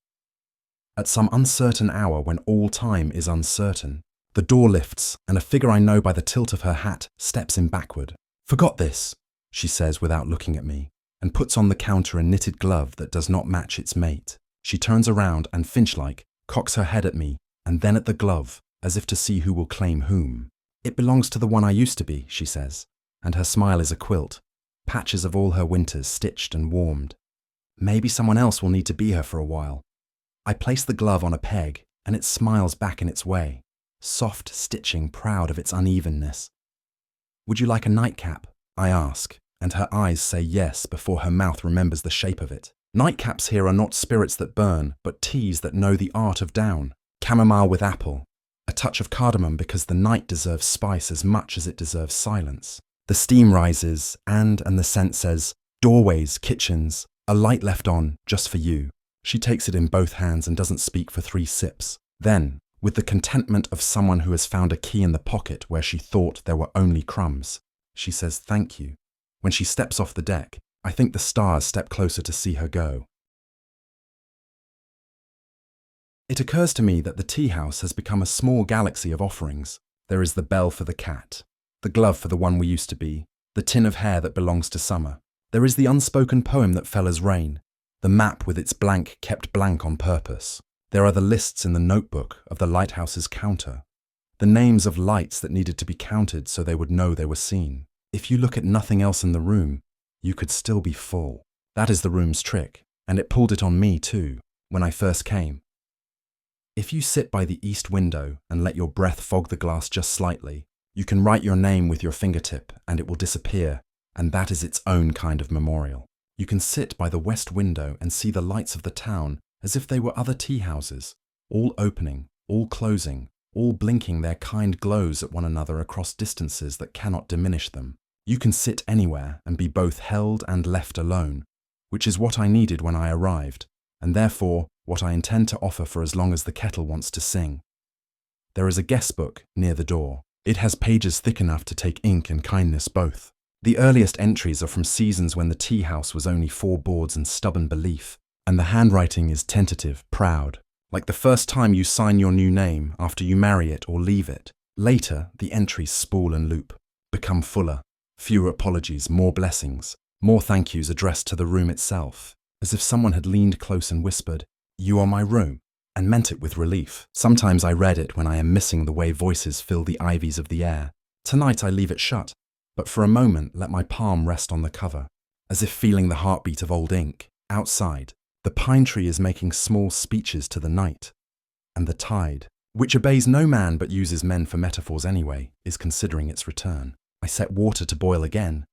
Speaker 1: At some uncertain hour when all time is uncertain, the door lifts and a figure I know by the tilt of her hat steps in backward. "Forgot this," she says without looking at me, and puts on the counter a knitted glove that does not match its mate. She turns around and, finch-like, cocks her head at me and then at the glove, as if to see who will claim whom. "It belongs to the one I used to be," she says, and her smile is a quilt, patches of all her winters stitched and warmed. "Maybe someone else will need to be her for a while." I place the glove on a peg, and it smiles back in its way, soft stitching proud of its unevenness. "Would you like a nightcap?" I ask, and her eyes say yes before her mouth remembers the shape of it. Nightcaps here are not spirits that burn, but teas that know the art of down. Chamomile with apple, a touch of cardamom because the night deserves spice as much as it deserves silence. The steam rises, and the scent says, "Doorways, kitchens, a light left on, just for you." She takes it in both hands and doesn't speak for 3 sips. Then, with the contentment of someone who has found a key in the pocket where she thought there were only crumbs, she says thank you. When she steps off the deck, I think the stars step closer to see her go. It occurs to me that the tea house has become a small galaxy of offerings. There is the bell for the cat, the glove for the one we used to be, the tin of hair that belongs to summer. There is the unspoken poem that fell as rain, the map with its blank kept blank on purpose. There are the lists in the notebook of the lighthouse's counter, the names of lights that needed to be counted so they would know they were seen. If you look at nothing else in the room, you could still be full. That is the room's trick, and it pulled it on me too, when I first came. If you sit by the east window and let your breath fog the glass just slightly, you can write your name with your fingertip and it will disappear, and that is its own kind of memorial. You can sit by the west window and see the lights of the town as if they were other tea houses, all opening, all closing, all blinking their kind glows at one another across distances that cannot diminish them. You can sit anywhere and be both held and left alone, which is what I needed when I arrived, and therefore what I intend to offer for as long as the kettle wants to sing. There is a guest book near the door. It has pages thick enough to take ink and kindness both. The earliest entries are from seasons when the tea house was only 4 boards and stubborn belief, and the handwriting is tentative, proud, like the first time you sign your new name after you marry it or leave it. Later, the entries spool and loop, become fuller, fewer apologies, more blessings, more thank yous addressed to the room itself, as if someone had leaned close and whispered, "You are my room," and meant it with relief. Sometimes I read it when I am missing the way voices fill the ivies of the air. Tonight I leave it shut, but for a moment let my palm rest on the cover, as if feeling the heartbeat of old ink. Outside, the pine tree is making small speeches to the night, and the tide, which obeys no man but uses men for metaphors anyway, is considering its return. I set water to boil again,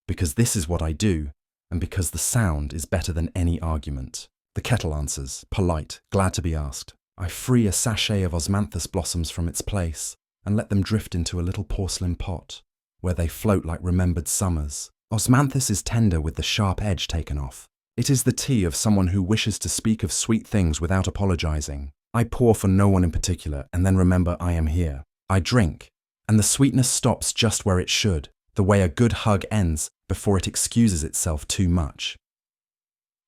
Speaker 1: because this is what I do, and because the sound is better than any argument. The kettle answers, polite, glad to be asked. I free a sachet of osmanthus blossoms from its place and let them drift into a little porcelain pot, where they float like remembered summers. Osmanthus is tender with the sharp edge taken off. It is the tea of someone who wishes to speak of sweet things without apologizing. I pour for no one in particular and then remember I am here. I drink, and the sweetness stops just where it should, the way a good hug ends before it excuses itself too much.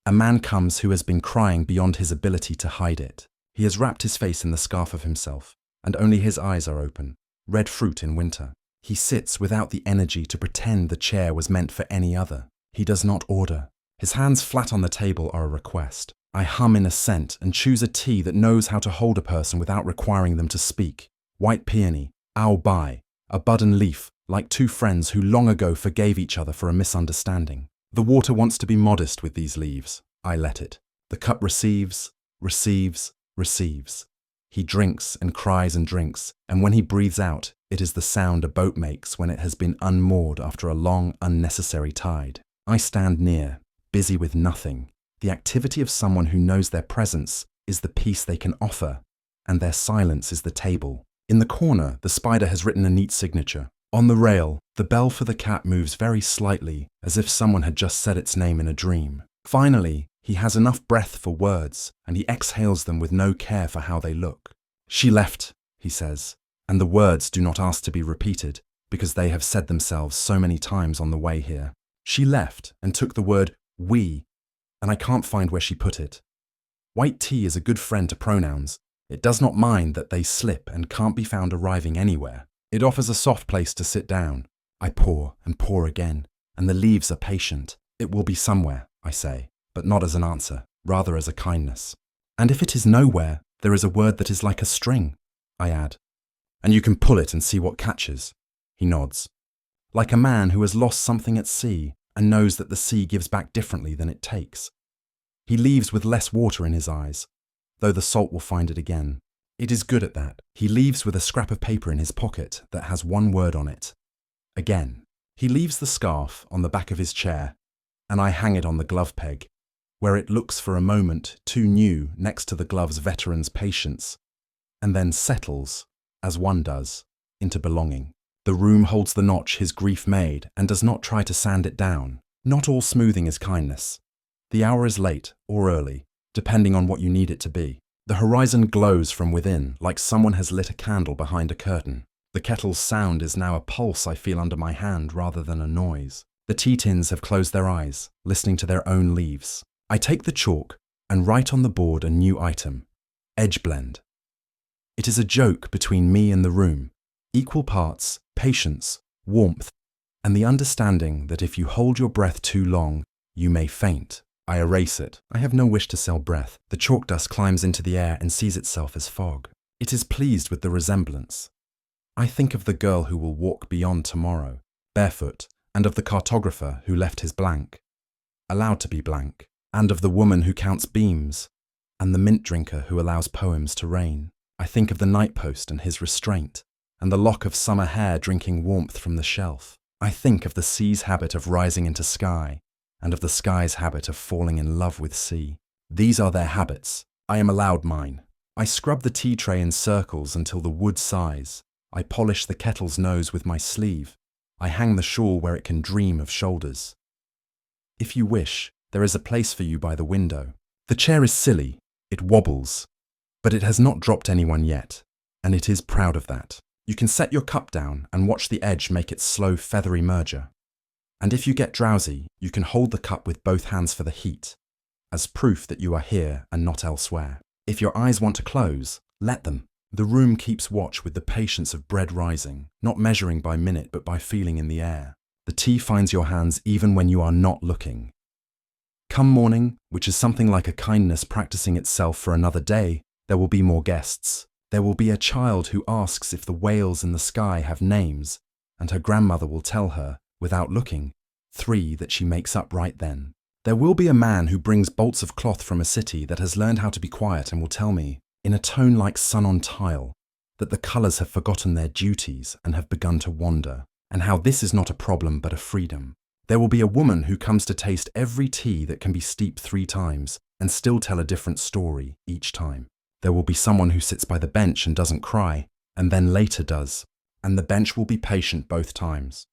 Speaker 1: A man comes who has been crying beyond his ability to hide it. He has wrapped his face in the scarf of himself, and only his eyes are open, red fruit in winter. He sits without the energy to pretend the chair was meant for any other. He does not order. His hands flat on the table are a request. I hum in assent and choose a tea that knows how to hold a person without requiring them to speak. White peony, ao bai, a bud and leaf, like 2 friends who long ago forgave each other for a misunderstanding. The water wants to be modest with these leaves. I let it. The cup receives, receives, receives. He drinks and cries and drinks, and when he breathes out, it is the sound a boat makes when it has been unmoored after a long, unnecessary tide. I stand near, busy with nothing. The activity of someone who knows their presence is the peace they can offer, and their silence is the table. In the corner, the spider has written a neat signature. On the rail, the bell for the cat moves very slightly, as if someone had just said its name in a dream. Finally, he has enough breath for words, and he exhales them with no care for how they look. "She left," he says, and the words do not ask to be repeated, because they have said themselves so many times on the way here. She left and took the word "we," and I can't find where she put it. White tea is a good friend to pronouns. It does not mind that they slip and can't be found arriving anywhere. It offers a soft place to sit down. I pour and pour again, and the leaves are patient. It will be somewhere, I say, but not as an answer, rather as a kindness. And if it is nowhere, there is a word that is like a string, I add. And you can pull it and see what catches. He nods. Like a man who has lost something at sea and knows that the sea gives back differently than it takes. He leaves with less water in his eyes, though the salt will find it again. It is good at that. He leaves with a scrap of paper in his pocket that has one word on it. Again. He leaves the scarf on the back of his chair, and I hang it on the glove peg, where it looks for a moment too new next to the glove's veteran's patience, and then settles, as one does, into belonging. The room holds the notch his grief made and does not try to sand it down. Not all smoothing is kindness. The hour is late or early, depending on what you need it to be. The horizon glows from within, like someone has lit a candle behind a curtain. The kettle's sound is now a pulse I feel under my hand rather than a noise. The tea tins have closed their eyes, listening to their own leaves. I take the chalk and write on the board a new item, edge blend. It is a joke between me and the room, equal parts, patience, warmth, and the understanding that if you hold your breath too long, you may faint. I erase it. I have no wish to sell breath. The chalk dust climbs into the air and sees itself as fog. It is pleased with the resemblance. I think of the girl who will walk beyond tomorrow, barefoot, and of the cartographer who left his blank, allowed to be blank, and of the woman who counts beams, and the mint drinker who allows poems to rain. I think of the night post and his restraint, and the lock of summer hair drinking warmth from the shelf. I think of the sea's habit of rising into sky, and of the sky's habit of falling in love with sea. These are their habits. I am allowed mine. I scrub the tea tray in circles until the wood sighs. I polish the kettle's nose with my sleeve. I hang the shawl where it can dream of shoulders. If you wish, there is a place for you by the window. The chair is silly. It wobbles. But it has not dropped anyone yet, and it is proud of that. You can set your cup down and watch the edge make its slow, feathery merger. And if you get drowsy, you can hold the cup with both hands for the heat, as proof that you are here and not elsewhere. If your eyes want to close, let them. The room keeps watch with the patience of bread rising, not measuring by minute but by feeling in the air. The tea finds your hands even when you are not looking. Come morning, which is something like a kindness practicing itself for another day, there will be more guests. There will be a child who asks if the whales in the sky have names, and her grandmother will tell her, without looking, 3 that she makes up right then. There will be a man who brings bolts of cloth from a city that has learned how to be quiet and will tell me, in a tone like sun on tile, that the colours have forgotten their duties and have begun to wander, and how this is not a problem but a freedom. There will be a woman who comes to taste every tea that can be steeped 3 times and still tell a different story each time. There will be someone who sits by the bench and doesn't cry, and then later does, and the bench will be patient both times.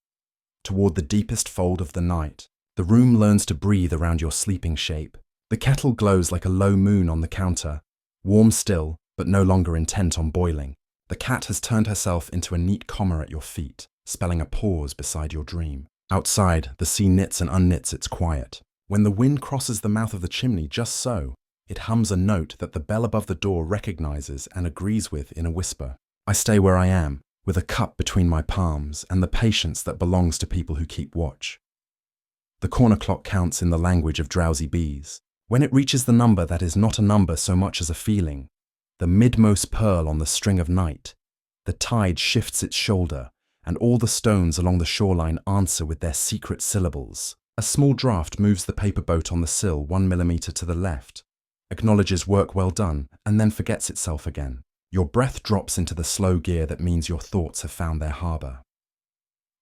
Speaker 1: Toward the deepest fold of the night, the room learns to breathe around your sleeping shape. The kettle glows like a low moon on the counter, warm still, but no longer intent on boiling. The cat has turned herself into a neat comma at your feet, spelling a pause beside your dream. Outside, the sea knits and unknits its quiet. When the wind crosses the mouth of the chimney just so, it hums a note that the bell above the door recognizes and agrees with in a whisper. I stay where I am, with a cup between my palms and the patience that belongs to people who keep watch. The corner clock counts in the language of drowsy bees. When it reaches the number that is not a number so much as a feeling, the midmost pearl on the string of night, the tide shifts its shoulder, and all the stones along the shoreline answer with their secret syllables. A small draft moves the paper boat on the sill 1 millimeter to the left, acknowledges work well done, and then forgets itself again. Your breath drops into the slow gear that means your thoughts have found their harbour.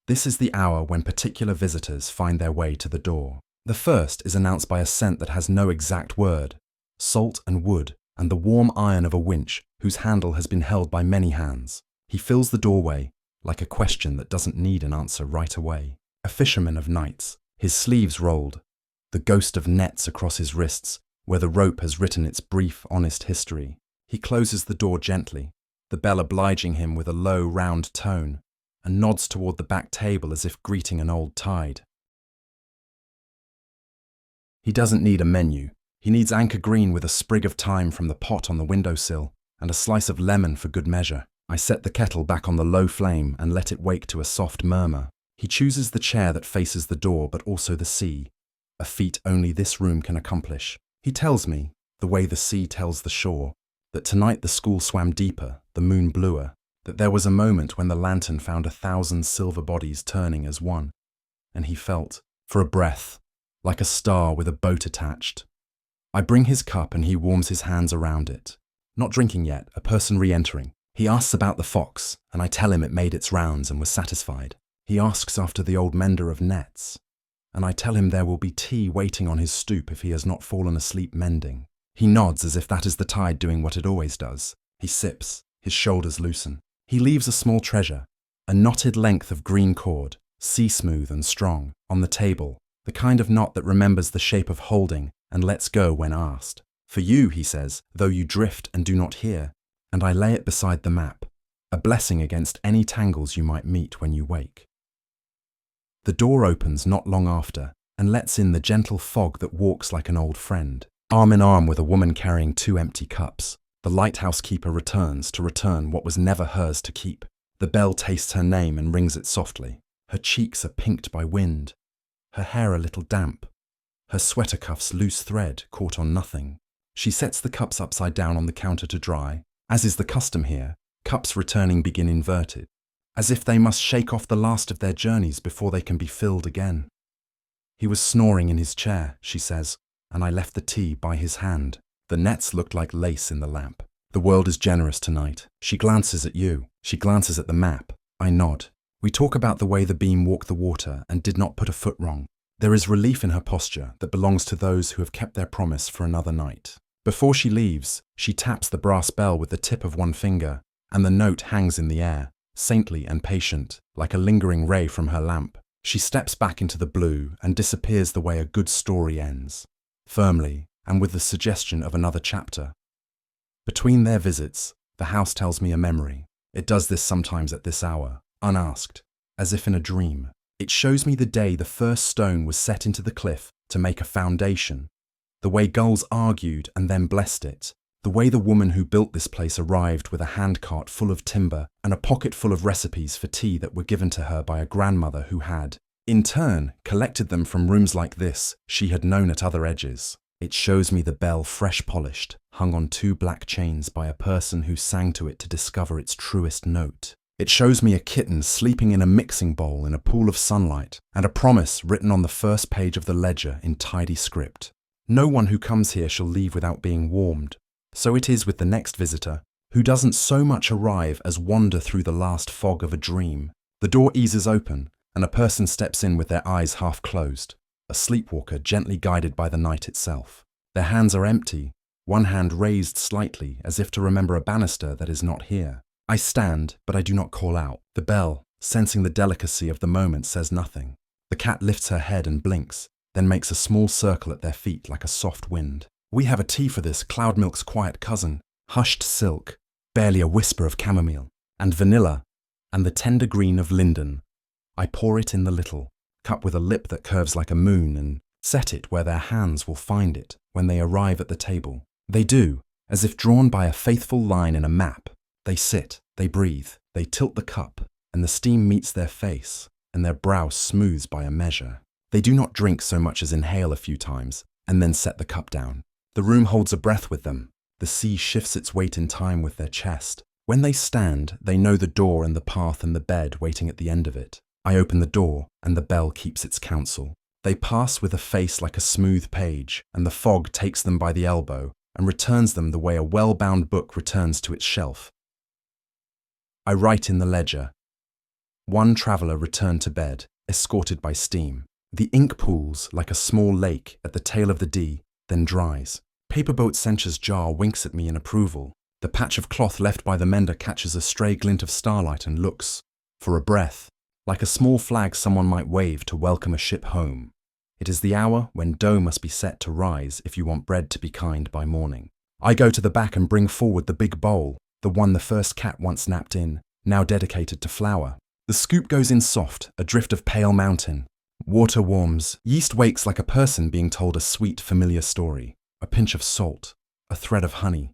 Speaker 1: This is the hour when particular visitors find their way to the door. The first is announced by a scent that has no exact word, salt and wood, and the warm iron of a winch whose handle has been held by many hands. He fills the doorway, like a question that doesn't need an answer right away. A fisherman of nights, his sleeves rolled, the ghost of nets across his wrists, where the rope has written its brief, honest history. He closes the door gently, the bell obliging him with a low, round tone, and nods toward the back table as if greeting an old tide. He doesn't need a menu. He needs anchor green with a sprig of thyme from the pot on the windowsill, and a slice of lemon for good measure. I set the kettle back on the low flame and let it wake to a soft murmur. He chooses the chair that faces the door but also the sea, a feat only this room can accomplish. He tells me, the way the sea tells the shore, that tonight the school swam deeper, the moon bluer, that there was a moment when the lantern found 1,000 silver bodies turning as one, and he felt, for a breath, like a star with a boat attached. I bring his cup and he warms his hands around it. Not drinking yet, a person re-entering. He asks about the fox, and I tell him it made its rounds and was satisfied. He asks after the old mender of nets, and I tell him there will be tea waiting on his stoop if he has not fallen asleep mending. He nods as if that is the tide doing what it always does. He sips, his shoulders loosen. He leaves a small treasure, a knotted length of green cord, sea-smooth and strong, on the table, the kind of knot that remembers the shape of holding and lets go when asked. For you, he says, though you drift and do not hear, and I lay it beside the map, a blessing against any tangles you might meet when you wake. The door opens not long after and lets in the gentle fog that walks like an old friend, arm in arm with a woman carrying 2 empty cups. The lighthouse keeper returns to return what was never hers to keep. The bell tastes her name and rings it softly. Her cheeks are pinked by wind, her hair a little damp, her sweater cuffs loose thread caught on nothing. She sets the cups upside down on the counter to dry. As is the custom here, cups returning begin inverted, as if they must shake off the last of their journeys before they can be filled again. He was snoring in his chair, she says, and I left the tea by his hand. The nets looked like lace in the lamp. The world is generous tonight. She glances at you. She glances at the map. I nod. We talk about the way the beam walked the water and did not put a foot wrong. There is relief in her posture that belongs to those who have kept their promise for another night. Before she leaves, she taps the brass bell with the tip of one finger, and the note hangs in the air, saintly and patient, like a lingering ray from her lamp. She steps back into the blue and disappears the way a good story ends, firmly and with the suggestion of another chapter. Between their visits, the house tells me a memory. It does this sometimes at this hour, unasked, as if in a dream. It shows me the day the first stone was set into the cliff to make a foundation, the way gulls argued and then blessed it, the way the woman who built this place arrived with a handcart full of timber and a pocket full of recipes for tea that were given to her by a grandmother who had, in turn, collected them from rooms like this she had known at other edges. It shows me the bell fresh polished, hung on 2 black chains by a person who sang to it to discover its truest note. It shows me a kitten sleeping in a mixing bowl in a pool of sunlight, and a promise written on the first page of the ledger in tidy script. No one who comes here shall leave without being warmed. So it is with the next visitor, who doesn't so much arrive as wander through the last fog of a dream. The door eases open, and a person steps in with their eyes half closed, a sleepwalker gently guided by the night itself. Their hands are empty, one hand raised slightly as if to remember a banister that is not here. I stand, but I do not call out. The bell, sensing the delicacy of the moment, says nothing. The cat lifts her head and blinks, then makes a small circle at their feet like a soft wind. We have a tea for this, Cloud Milk's quiet cousin, hushed silk, barely a whisper of chamomile, and vanilla, and the tender green of linden. I pour it in the little cup with a lip that curves like a moon and set it where their hands will find it when they arrive at the table. They do, as if drawn by a faithful line in a map. They sit, they breathe, they tilt the cup, and the steam meets their face, and their brow smooths by a measure. They do not drink so much as inhale a few times, and then set the cup down. The room holds a breath with them. The sea shifts its weight in time with their chest. When they stand, they know the door and the path and the bed waiting at the end of it. I open the door, and the bell keeps its counsel. They pass with a face like a smooth page, and the fog takes them by the elbow and returns them the way a well-bound book returns to its shelf. I write in the ledger. One traveller returned to bed, escorted by steam. The ink pools like a small lake at the tail of the D, then dries. Paperboat Sencher's jar winks at me in approval. The patch of cloth left by the mender catches a stray glint of starlight and looks, for a breath, like a small flag someone might wave to welcome a ship home. It is the hour when dough must be set to rise if you want bread to be kind by morning. I go to the back and bring forward the big bowl, the one the first cat once napped in, now dedicated to flour. The scoop goes in soft, a drift of pale mountain. Water warms, yeast wakes like a person being told a sweet, familiar story. A pinch of salt, a thread of honey,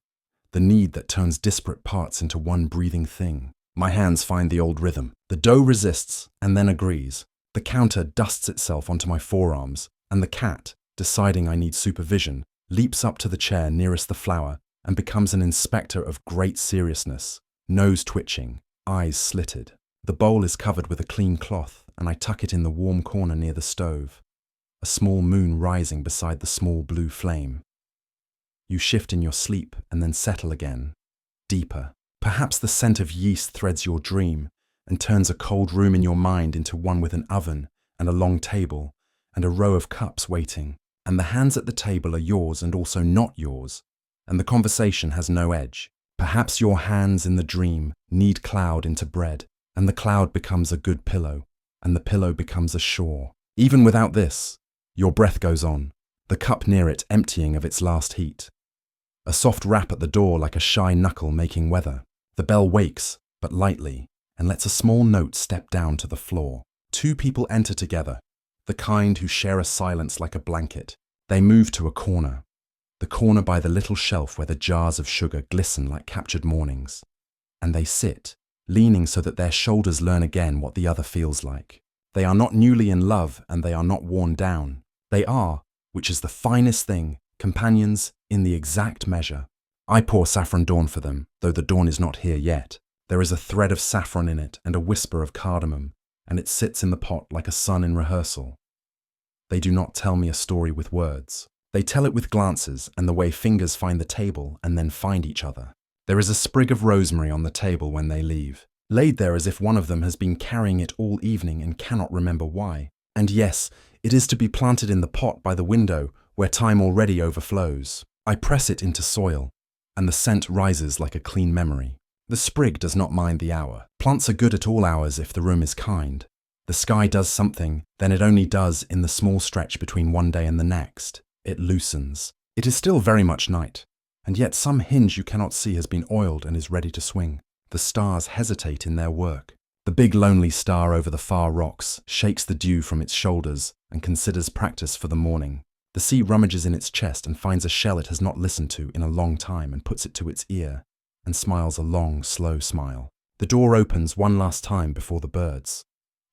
Speaker 1: the need that turns disparate parts into one breathing thing. My hands find the old rhythm. The dough resists and then agrees. The counter dusts itself onto my forearms, and the cat, deciding I need supervision, leaps up to the chair nearest the flour and becomes an inspector of great seriousness, nose twitching, eyes slitted. The bowl is covered with a clean cloth, and I tuck it in the warm corner near the stove, a small moon rising beside the small blue flame. You shift in your sleep and then settle again, deeper. Perhaps the scent of yeast threads your dream and turns a cold room in your mind into one with an oven and a long table and a row of cups waiting. And the hands at the table are yours and also not yours, and the conversation has no edge. Perhaps your hands in the dream knead cloud into bread, and the cloud becomes a good pillow, and the pillow becomes a shore. Even without this, your breath goes on, the cup near it emptying of its last heat. A soft rap at the door like a shy knuckle making weather. The bell wakes, but lightly, and lets a small note step down to the floor. 2 people enter together, the kind who share a silence like a blanket. They move to a corner, the corner by the little shelf where the jars of sugar glisten like captured mornings. And they sit, leaning so that their shoulders learn again what the other feels like. They are not newly in love and they are not worn down. They are, which is the finest thing, companions in the exact measure. I pour saffron dawn for them, though the dawn is not here yet. There is a thread of saffron in it and a whisper of cardamom, and it sits in the pot like a sun in rehearsal. They do not tell me a story with words. They tell it with glances and the way fingers find the table and then find each other. There is a sprig of rosemary on the table when they leave, laid there as if one of them has been carrying it all evening and cannot remember why. And yes, It is to be planted in the pot by the window where time already overflows. I press it into soil, and the scent rises like a clean memory. The sprig does not mind the hour. Plants are good at all hours if the room is kind. The sky does something, then it only does in the small stretch between one day and the next. It loosens. It is still very much night, and yet some hinge you cannot see has been oiled and is ready to swing. The stars hesitate in their work. The big lonely star over the far rocks shakes the dew from its shoulders and considers practice for the morning. The sea rummages in its chest and finds a shell it has not listened to in a long time and puts it to its ear and smiles a long, slow smile. The door opens one last time before the birds.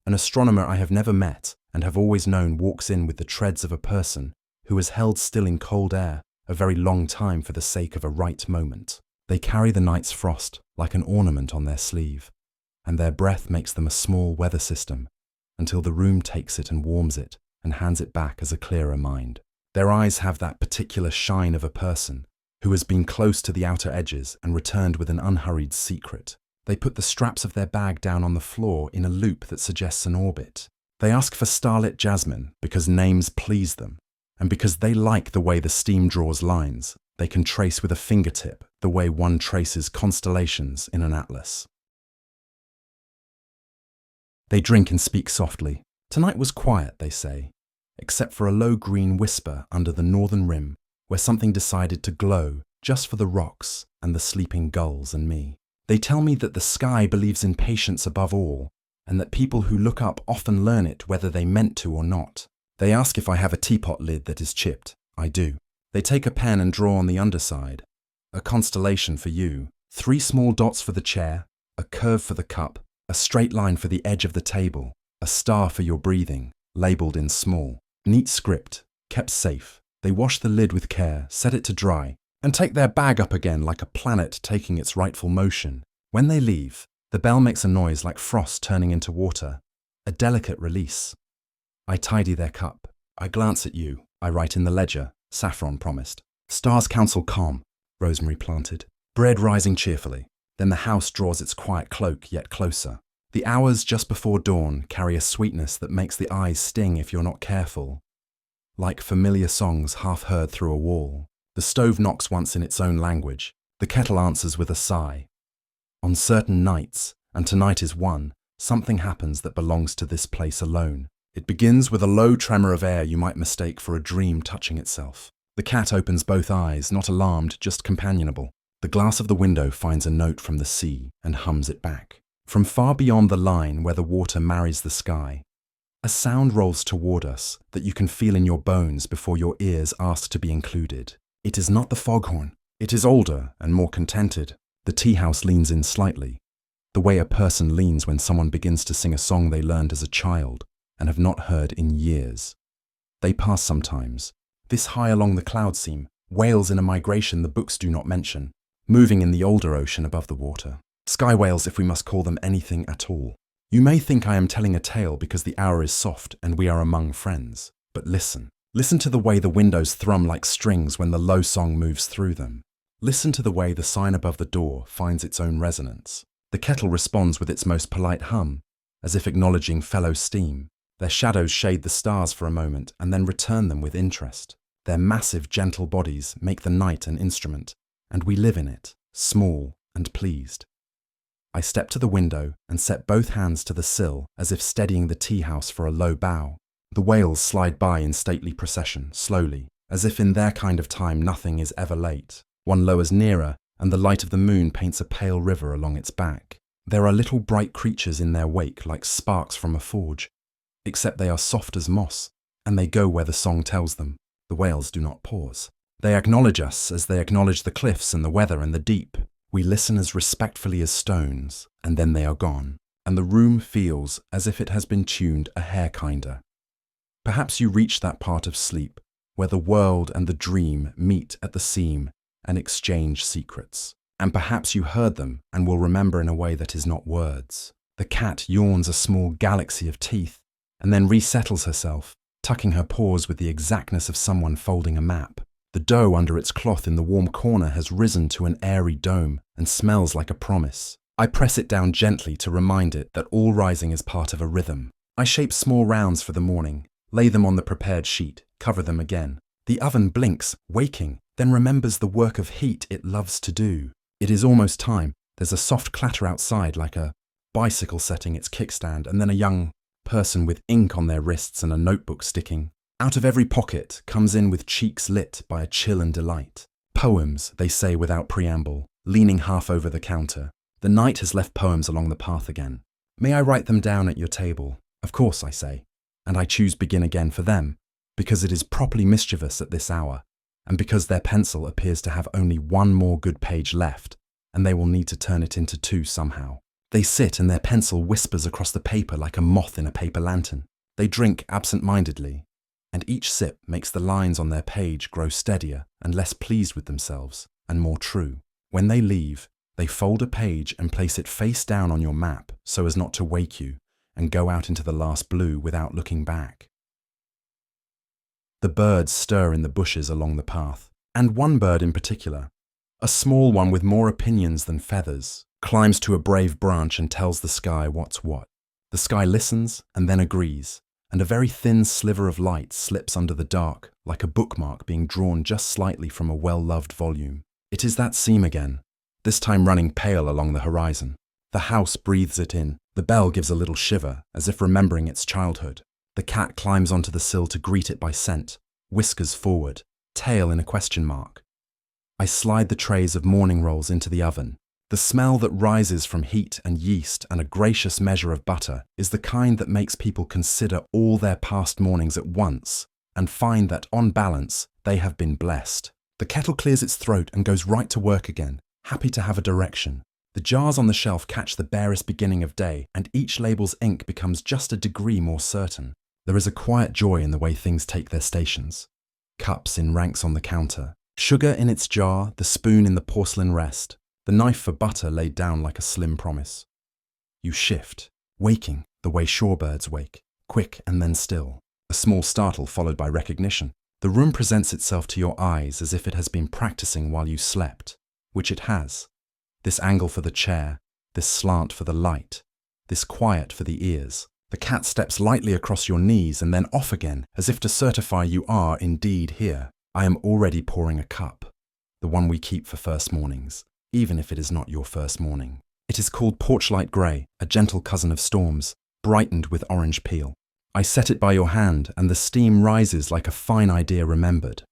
Speaker 1: An astronomer I have never met and have always known walks in with the treads of a person who has held still in cold air a very long time for the sake of a right moment. They carry the night's frost like an ornament on their sleeve, and their breath makes them a small weather system until the room takes it and warms it and hands it back as a clearer mind. Their eyes have that particular shine of a person who has been close to the outer edges and returned with an unhurried secret. They put the straps of their bag down on the floor in a loop that suggests an orbit. They ask for starlit jasmine because names please them, and because they like the way the steam draws lines, they can trace with a fingertip the way one traces constellations in an atlas. They drink and speak softly. Tonight was quiet, they say, except for a low green whisper under the northern rim where something decided to glow just for the rocks and the sleeping gulls and me. They tell me that the sky believes in patience above all, and that people who look up often learn it whether they meant to or not. They ask if I have a teapot lid that is chipped. I do. They take a pen and draw on the underside. A constellation for you. 3 small dots for the chair, a curve for the cup, a straight line for the edge of the table, a star for your breathing, labelled in small. Neat script, kept safe. They wash the lid with care, set it to dry, and take their bag up again like a planet taking its rightful motion. When they leave, the bell makes a noise like frost turning into water, a delicate release. I tidy their cup. I glance at you. I write in the ledger, Saffron promised. Stars counsel calm, Rosemary planted. Bread rising cheerfully. Then the house draws its quiet cloak yet closer. The hours just before dawn carry a sweetness that makes the eyes sting if you're not careful, like familiar songs half heard through a wall. The stove knocks once in its own language. The kettle answers with a sigh. On certain nights, and tonight is one, something happens that belongs to this place alone. It begins with a low tremor of air you might mistake for a dream touching itself. The cat opens both eyes, not alarmed, just companionable. The glass of the window finds a note from the sea and hums it back. From far beyond the line where the water marries the sky, a sound rolls toward us that you can feel in your bones before your ears ask to be included. It is not the foghorn. It is older and more contented. The tea house leans in slightly, the way a person leans when someone begins to sing a song they learned as a child and have not heard in years. They pass sometimes, this high along the cloud seam, whales in a migration the books do not mention, moving in the older ocean above the water. Sky whales, if we must call them anything at all. You may think I am telling a tale because the hour is soft and we are among friends, but listen. Listen to the way the windows thrum like strings when the low song moves through them. Listen to the way the sign above the door finds its own resonance. The kettle responds with its most polite hum, as if acknowledging fellow steam. Their shadows shade the stars for a moment and then return them with interest. Their massive, gentle bodies make the night an instrument, and we live in it, small and pleased. I step to the window and set both hands to the sill as if steadying the tea house for a low bow. The whales slide by in stately procession, slowly, as if in their kind of time nothing is ever late. One lowers nearer, and the light of the moon paints a pale river along its back. There are little bright creatures in their wake like sparks from a forge, except they are soft as moss, and they go where the song tells them. The whales do not pause. They acknowledge us as they acknowledge the cliffs and the weather and the deep. We listen as respectfully as stones, and then they are gone, and the room feels as if it has been tuned a hair kinder. Perhaps you reach that part of sleep where the world and the dream meet at the seam and exchange secrets. And perhaps you heard them and will remember in a way that is not words. The cat yawns a small galaxy of teeth and then resettles herself, tucking her paws with the exactness of someone folding a map. The dough under its cloth in the warm corner has risen to an airy dome and smells like a promise. I press it down gently to remind it that all rising is part of a rhythm. I shape small rounds for the morning, Lay them on the prepared sheet, cover them again. The oven blinks, waking, then remembers the work of heat it loves to do. It is almost time. There's a soft clatter outside like a bicycle setting its kickstand, and then a young person with ink on their wrists and a notebook sticking out of every pocket comes in with cheeks lit by a chill and delight. Poems, they say without preamble, leaning half over the counter. The night has left poems along the path again. May I write them down at your table? Of course, I say. And I choose begin again for them, because it is properly mischievous at this hour, and because their pencil appears to have only one more good page left, and they will need to turn it into two somehow. They sit and their pencil whispers across the paper like a moth in a paper lantern. They drink absent-mindedly, and each sip makes the lines on their page grow steadier and less pleased with themselves, and more true. When they leave, they fold a page and place it face down on your map so as not to wake you, and go out into the last blue without looking back. The birds stir in the bushes along the path, and one bird in particular, a small one with more opinions than feathers, climbs to a brave branch and tells the sky what's what. The sky listens and then agrees, and a very thin sliver of light slips under the dark, like a bookmark being drawn just slightly from a well-loved volume. It is that seam again, this time running pale along the horizon. The house breathes it in. The bell gives a little shiver, as if remembering its childhood. The cat climbs onto the sill to greet it by scent, whiskers forward, tail in a question mark. I slide the trays of morning rolls into the oven. The smell that rises from heat and yeast and a gracious measure of butter is the kind that makes people consider all their past mornings at once and find that, on balance, they have been blessed. The kettle clears its throat and goes right to work again, happy to have a direction. The jars on the shelf catch the barest beginning of day, and each label's ink becomes just a degree more certain. There is a quiet joy in the way things take their stations. Cups in ranks on the counter, sugar in its jar, the spoon in the porcelain rest, the knife for butter laid down like a slim promise. You shift, waking the way shorebirds wake, quick and then still. A small startle followed by recognition. The room presents itself to your eyes as if it has been practicing while you slept, which it has. This angle for the chair, this slant for the light, this quiet for the ears. The cat steps lightly across your knees and then off again, as if to certify you are indeed here. I am already pouring a cup, the one we keep for first mornings, even if it is not your first morning. It is called Porchlight Grey, a gentle cousin of storms, brightened with orange peel. I set it by your hand, and the steam rises like a fine idea remembered.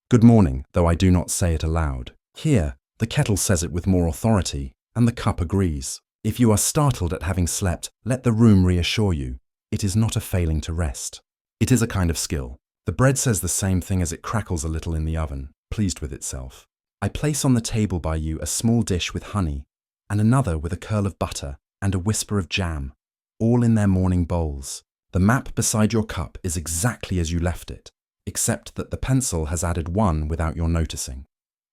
Speaker 1: Good morning, though I do not say it aloud. Here, the kettle says it with more authority, and the cup agrees. If you are startled at having slept, let the room reassure you. It is not a failing to rest. It is a kind of skill. The bread says the same thing as it crackles a little in the oven, pleased with itself. I place on the table by you a small dish with honey, and another with a curl of butter and a whisper of jam, all in their morning bowls. The map beside your cup is exactly as you left it, except that the pencil has added one without your noticing.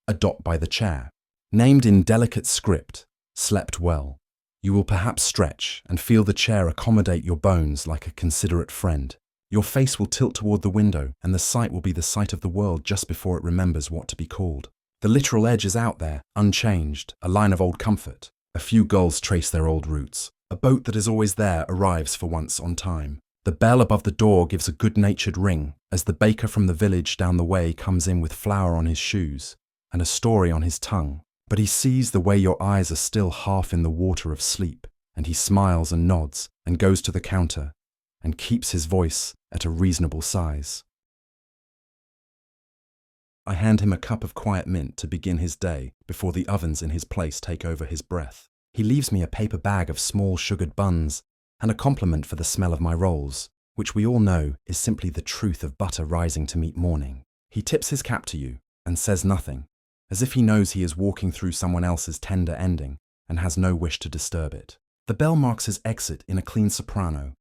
Speaker 1: A dot by the chair, named in delicate script, slept well. You will perhaps stretch and feel the chair accommodate your bones like a considerate friend. Your face will tilt toward the window, and the sight will be the sight of the world just before it remembers what to be called. The literal edge is out there, unchanged, a line of old comfort. A few gulls trace their old roots. A boat that is always there arrives for once on time. The bell above the door gives a good-natured ring as the baker from the village down the way comes in with flour on his shoes and a story on his tongue. But he sees the way your eyes are still half in the water of sleep, and he smiles and nods and goes to the counter and keeps his voice at a reasonable size. I hand him a cup of quiet mint to begin his day before the ovens in his place take over his breath. He leaves me a paper bag of small sugared buns and a compliment for the smell of my rolls, which we all know is simply the truth of butter rising to meet morning. He tips his cap to you and says nothing, as if he knows he is walking through someone else's tender ending and has no wish to disturb it. The bell marks his exit in a clean soprano.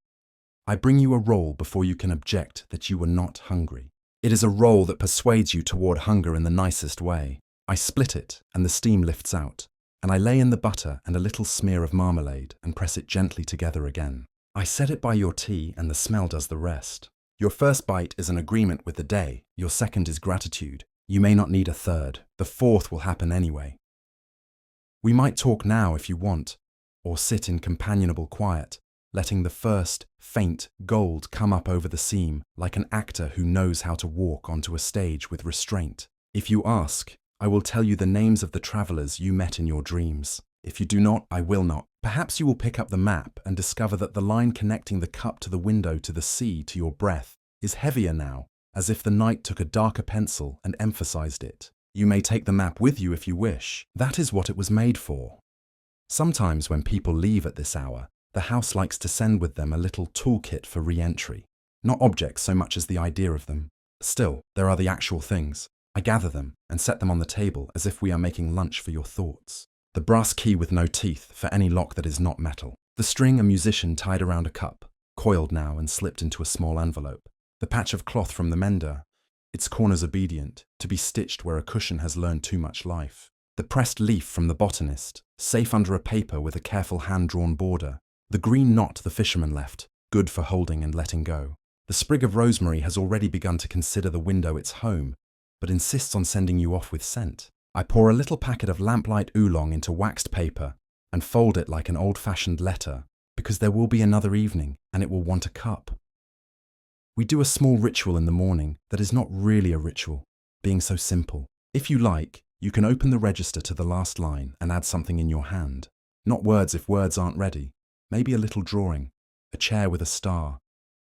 Speaker 1: I bring you a roll before you can object that you were not hungry. It is a roll that persuades you toward hunger in the nicest way. I split it and the steam lifts out, and I lay in the butter and a little smear of marmalade and press it gently together again. I set it by your tea and the smell does the rest. Your first bite is an agreement with the day, your second is gratitude. You may not need a third, the fourth will happen anyway. We might talk now if you want, or sit in companionable quiet, letting the first, faint gold come up over the seam like an actor who knows how to walk onto a stage with restraint. If you ask, I will tell you the names of the travelers you met in your dreams. If you do not, I will not. Perhaps you will pick up the map and discover that the line connecting the cup to the window to the sea to your breath is heavier now, as if the night took a darker pencil and emphasized it. You may take the map with you if you wish. That is what it was made for. Sometimes when people leave at this hour, the house likes to send with them a little toolkit for re-entry. Not objects so much as the idea of them. Still, there are the actual things. I gather them and set them on the table as if we are making lunch for your thoughts. The brass key with no teeth for any lock that is not metal. The string a musician tied around a cup, coiled now and slipped into a small envelope. The patch of cloth from the mender, its corners obedient, to be stitched where a cushion has learned too much life. The pressed leaf from the botanist, safe under a paper with a careful hand-drawn border. The green knot the fisherman left, good for holding and letting go. The sprig of rosemary has already begun to consider the window its home, but insists on sending you off with scent. I pour a little packet of lamplight oolong into waxed paper and fold it like an old-fashioned letter, because there will be another evening and it will want a cup. We do a small ritual in the morning that is not really a ritual, being so simple. If you like, you can open the register to the last line and add something in your hand. Not words if words aren't ready. Maybe a little drawing, a chair with a star,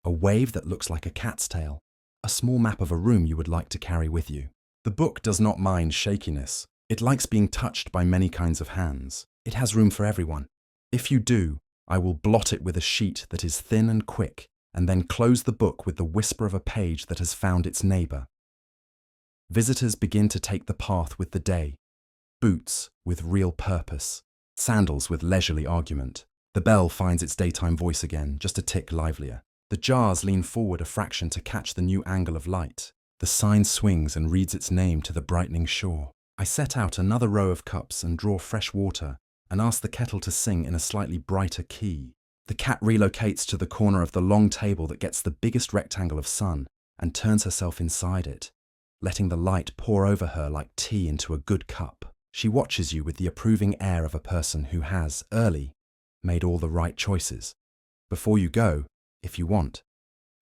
Speaker 1: a wave that looks like a cat's tail, a small map of a room you would like to carry with you. The book does not mind shakiness. It likes being touched by many kinds of hands. It has room for everyone. If you do, I will blot it with a sheet that is thin and quick, and then close the book with the whisper of a page that has found its neighbor. Visitors begin to take the path with the day. Boots with real purpose. Sandals with leisurely argument. The bell finds its daytime voice again, just a tick livelier. The jars lean forward a fraction to catch the new angle of light. The sign swings and reads its name to the brightening shore. I set out another row of cups and draw fresh water and ask the kettle to sing in a slightly brighter key. The cat relocates to the corner of the long table that gets the biggest rectangle of sun and turns herself inside it, letting the light pour over her like tea into a good cup. She watches you with the approving air of a person who has, early, made all the right choices. Before you go, if you want,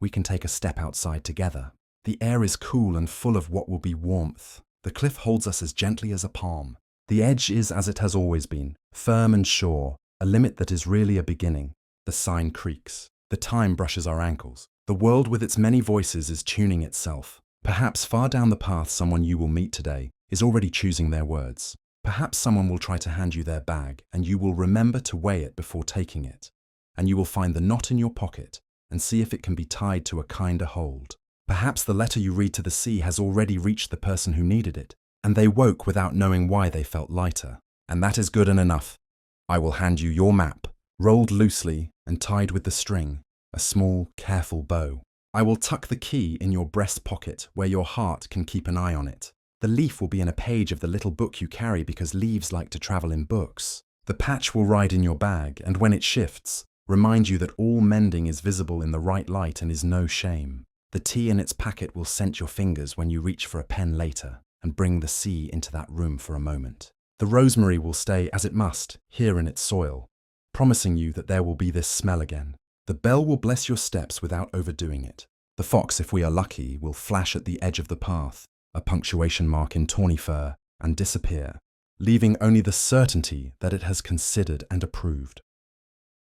Speaker 1: we can take a step outside together. The air is cool and full of what will be warmth. The cliff holds us as gently as a palm. The edge is as it has always been, firm and sure, a limit that is really a beginning. The sign creaks. The time brushes our ankles. The world with its many voices is tuning itself. Perhaps far down the path someone you will meet today is already choosing their words. Perhaps someone will try to hand you their bag and you will remember to weigh it before taking it. And you will find the knot in your pocket and see if it can be tied to a kinder hold. Perhaps the letter you read to the sea has already reached the person who needed it, and they woke without knowing why they felt lighter. And that is good and enough. I will hand you your map, rolled loosely and tied with the string, a small, careful bow. I will tuck the key in your breast pocket where your heart can keep an eye on it. The leaf will be in a page of the little book you carry because leaves like to travel in books. The patch will ride in your bag, and when it shifts, remind you that all mending is visible in the right light and is no shame. The tea in its packet will scent your fingers when you reach for a pen later and bring the sea into that room for a moment. The rosemary will stay as it must, here in its soil, promising you that there will be this smell again. The bell will bless your steps without overdoing it. The fox, if we are lucky, will flash at the edge of the path, a punctuation mark in tawny fur, and disappear, leaving only the certainty that it has considered and approved.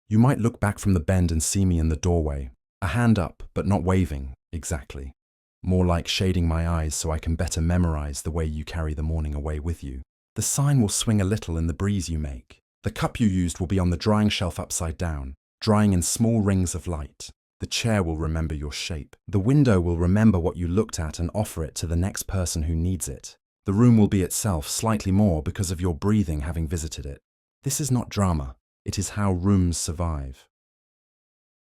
Speaker 1: You might look back from the bend and see me in the doorway, a hand up but not waving, exactly. More like shading my eyes so I can better memorize the way you carry the morning away with you. The sign will swing a little in the breeze you make. The cup you used will be on the drying shelf upside down, drying in small rings of light. The chair will remember your shape. The window will remember what you looked at and offer it to the next person who needs it. The room will be itself slightly more because of your breathing having visited it. This is not drama. It is how rooms survive.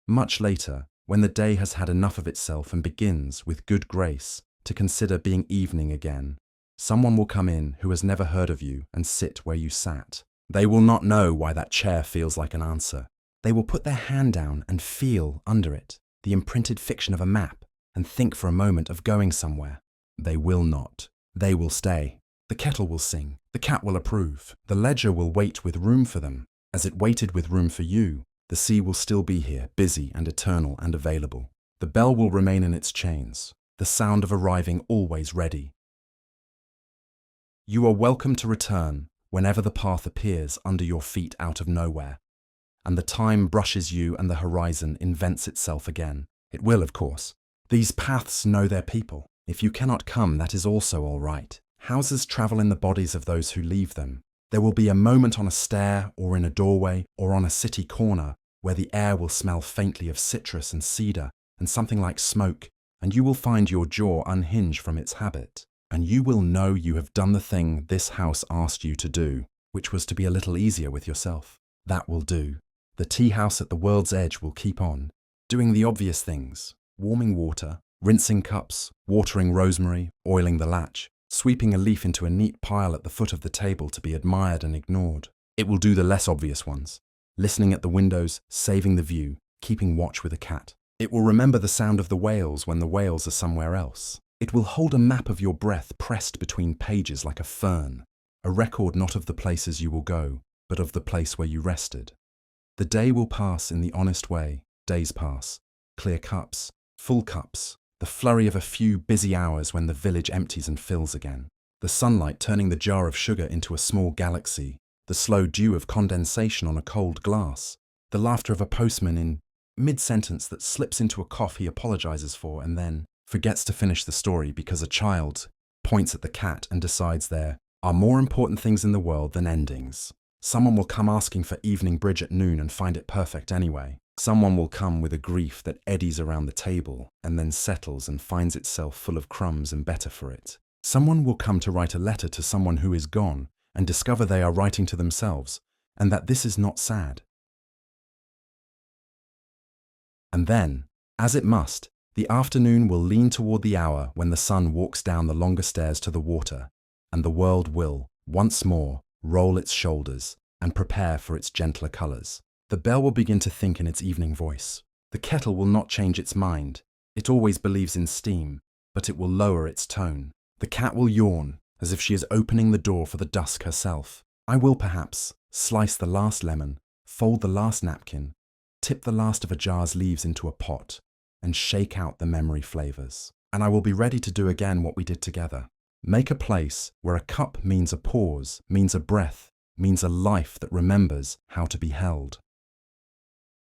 Speaker 1: Much later, when the day has had enough of itself and begins, with good grace, to consider being evening again, someone will come in who has never heard of you and sit where you sat. They will not know why that chair feels like an answer. They will put their hand down and feel under it the imprinted fiction of a map and think for a moment of going somewhere. They will not. They will stay. The kettle will sing. The cat will approve. The ledger will wait with room for them, as it waited with room for you. The sea will still be here, busy and eternal and available. The bell will remain in its chains, the sound of arriving always ready. You are welcome to return whenever the path appears under your feet out of nowhere, and the time brushes you and the horizon invents itself again. It will, of course. These paths know their people. If you cannot come, that is also all right. Houses travel in the bodies of those who leave them. There will be a moment on a stair or in a doorway or on a city corner where the air will smell faintly of citrus and cedar and something like smoke, and you will find your jaw unhinge from its habit. And you will know you have done the thing this house asked you to do, which was to be a little easier with yourself. That will do. The tea house at the world's edge will keep on, doing the obvious things: warming water, rinsing cups, watering rosemary, oiling the latch, sweeping a leaf into a neat pile at the foot of the table to be admired and ignored. It will do the less obvious ones: listening at the windows, saving the view, keeping watch with a cat. It will remember the sound of the whales when the whales are somewhere else. It will hold a map of your breath pressed between pages like a fern, a record not of the places you will go, but of the place where you rested. The day will pass in the honest way. Days pass. Clear cups, full cups, the flurry of a few busy hours when the village empties and fills again. The sunlight turning the jar of sugar into a small galaxy, the slow dew of condensation on a cold glass, the laughter of a postman in mid-sentence that slips into a cough he apologizes for and then forgets to finish the story because a child points at the cat and decides there are more important things in the world than endings. Someone will come asking for evening bridge at noon and find it perfect anyway. Someone will come with a grief that eddies around the table and then settles and finds itself full of crumbs and better for it. Someone will come to write a letter to someone who is gone and discover they are writing to themselves and that this is not sad. And then, as it must, the afternoon will lean toward the hour when the sun walks down the longer stairs to the water, and the world will, once more, roll its shoulders and prepare for its gentler colours. The bell will begin to think in its evening voice. The kettle will not change its mind. It always believes in steam, but it will lower its tone. The cat will yawn, as if she is opening the door for the dusk herself. I will perhaps slice the last lemon, fold the last napkin, tip the last of a jar's leaves into a pot, and shake out the memory flavours. And I will be ready to do again what we did together. Make a place where a cup means a pause, means a breath, means a life that remembers how to be held.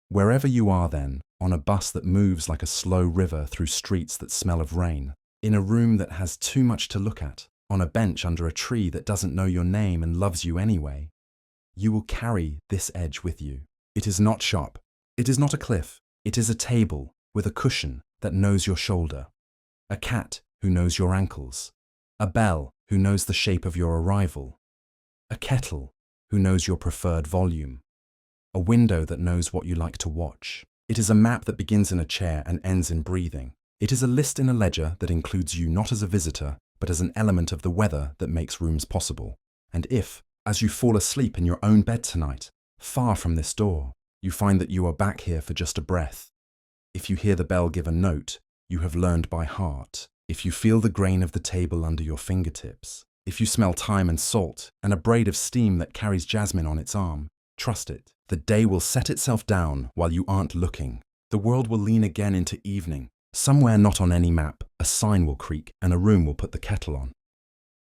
Speaker 1: Wherever you are then, on a bus that moves like a slow river through streets that smell of rain, in a room that has too much to look at, on a bench under a tree that doesn't know your name and loves you anyway, you will carry this edge with you. It is not sharp. It is not a cliff. It is a table with a cushion that knows your shoulder, a cat who knows your ankles, a bell who knows the shape of your arrival, a kettle who knows your preferred volume, a window that knows what you like to watch. It is a map that begins in a chair and ends in breathing. It is a list in a ledger that includes you not as a visitor, but as an element of the weather that makes rooms possible. And if, as you fall asleep in your own bed tonight, far from this door, you find that you are back here for just a breath, if you hear the bell give a note you have learned by heart, if you feel the grain of the table under your fingertips, if you smell thyme and salt and a braid of steam that carries jasmine on its arm, trust it. The day will set itself down while you aren't looking. The world will lean again into evening. Somewhere not on any map, a sign will creak and a room will put the kettle on.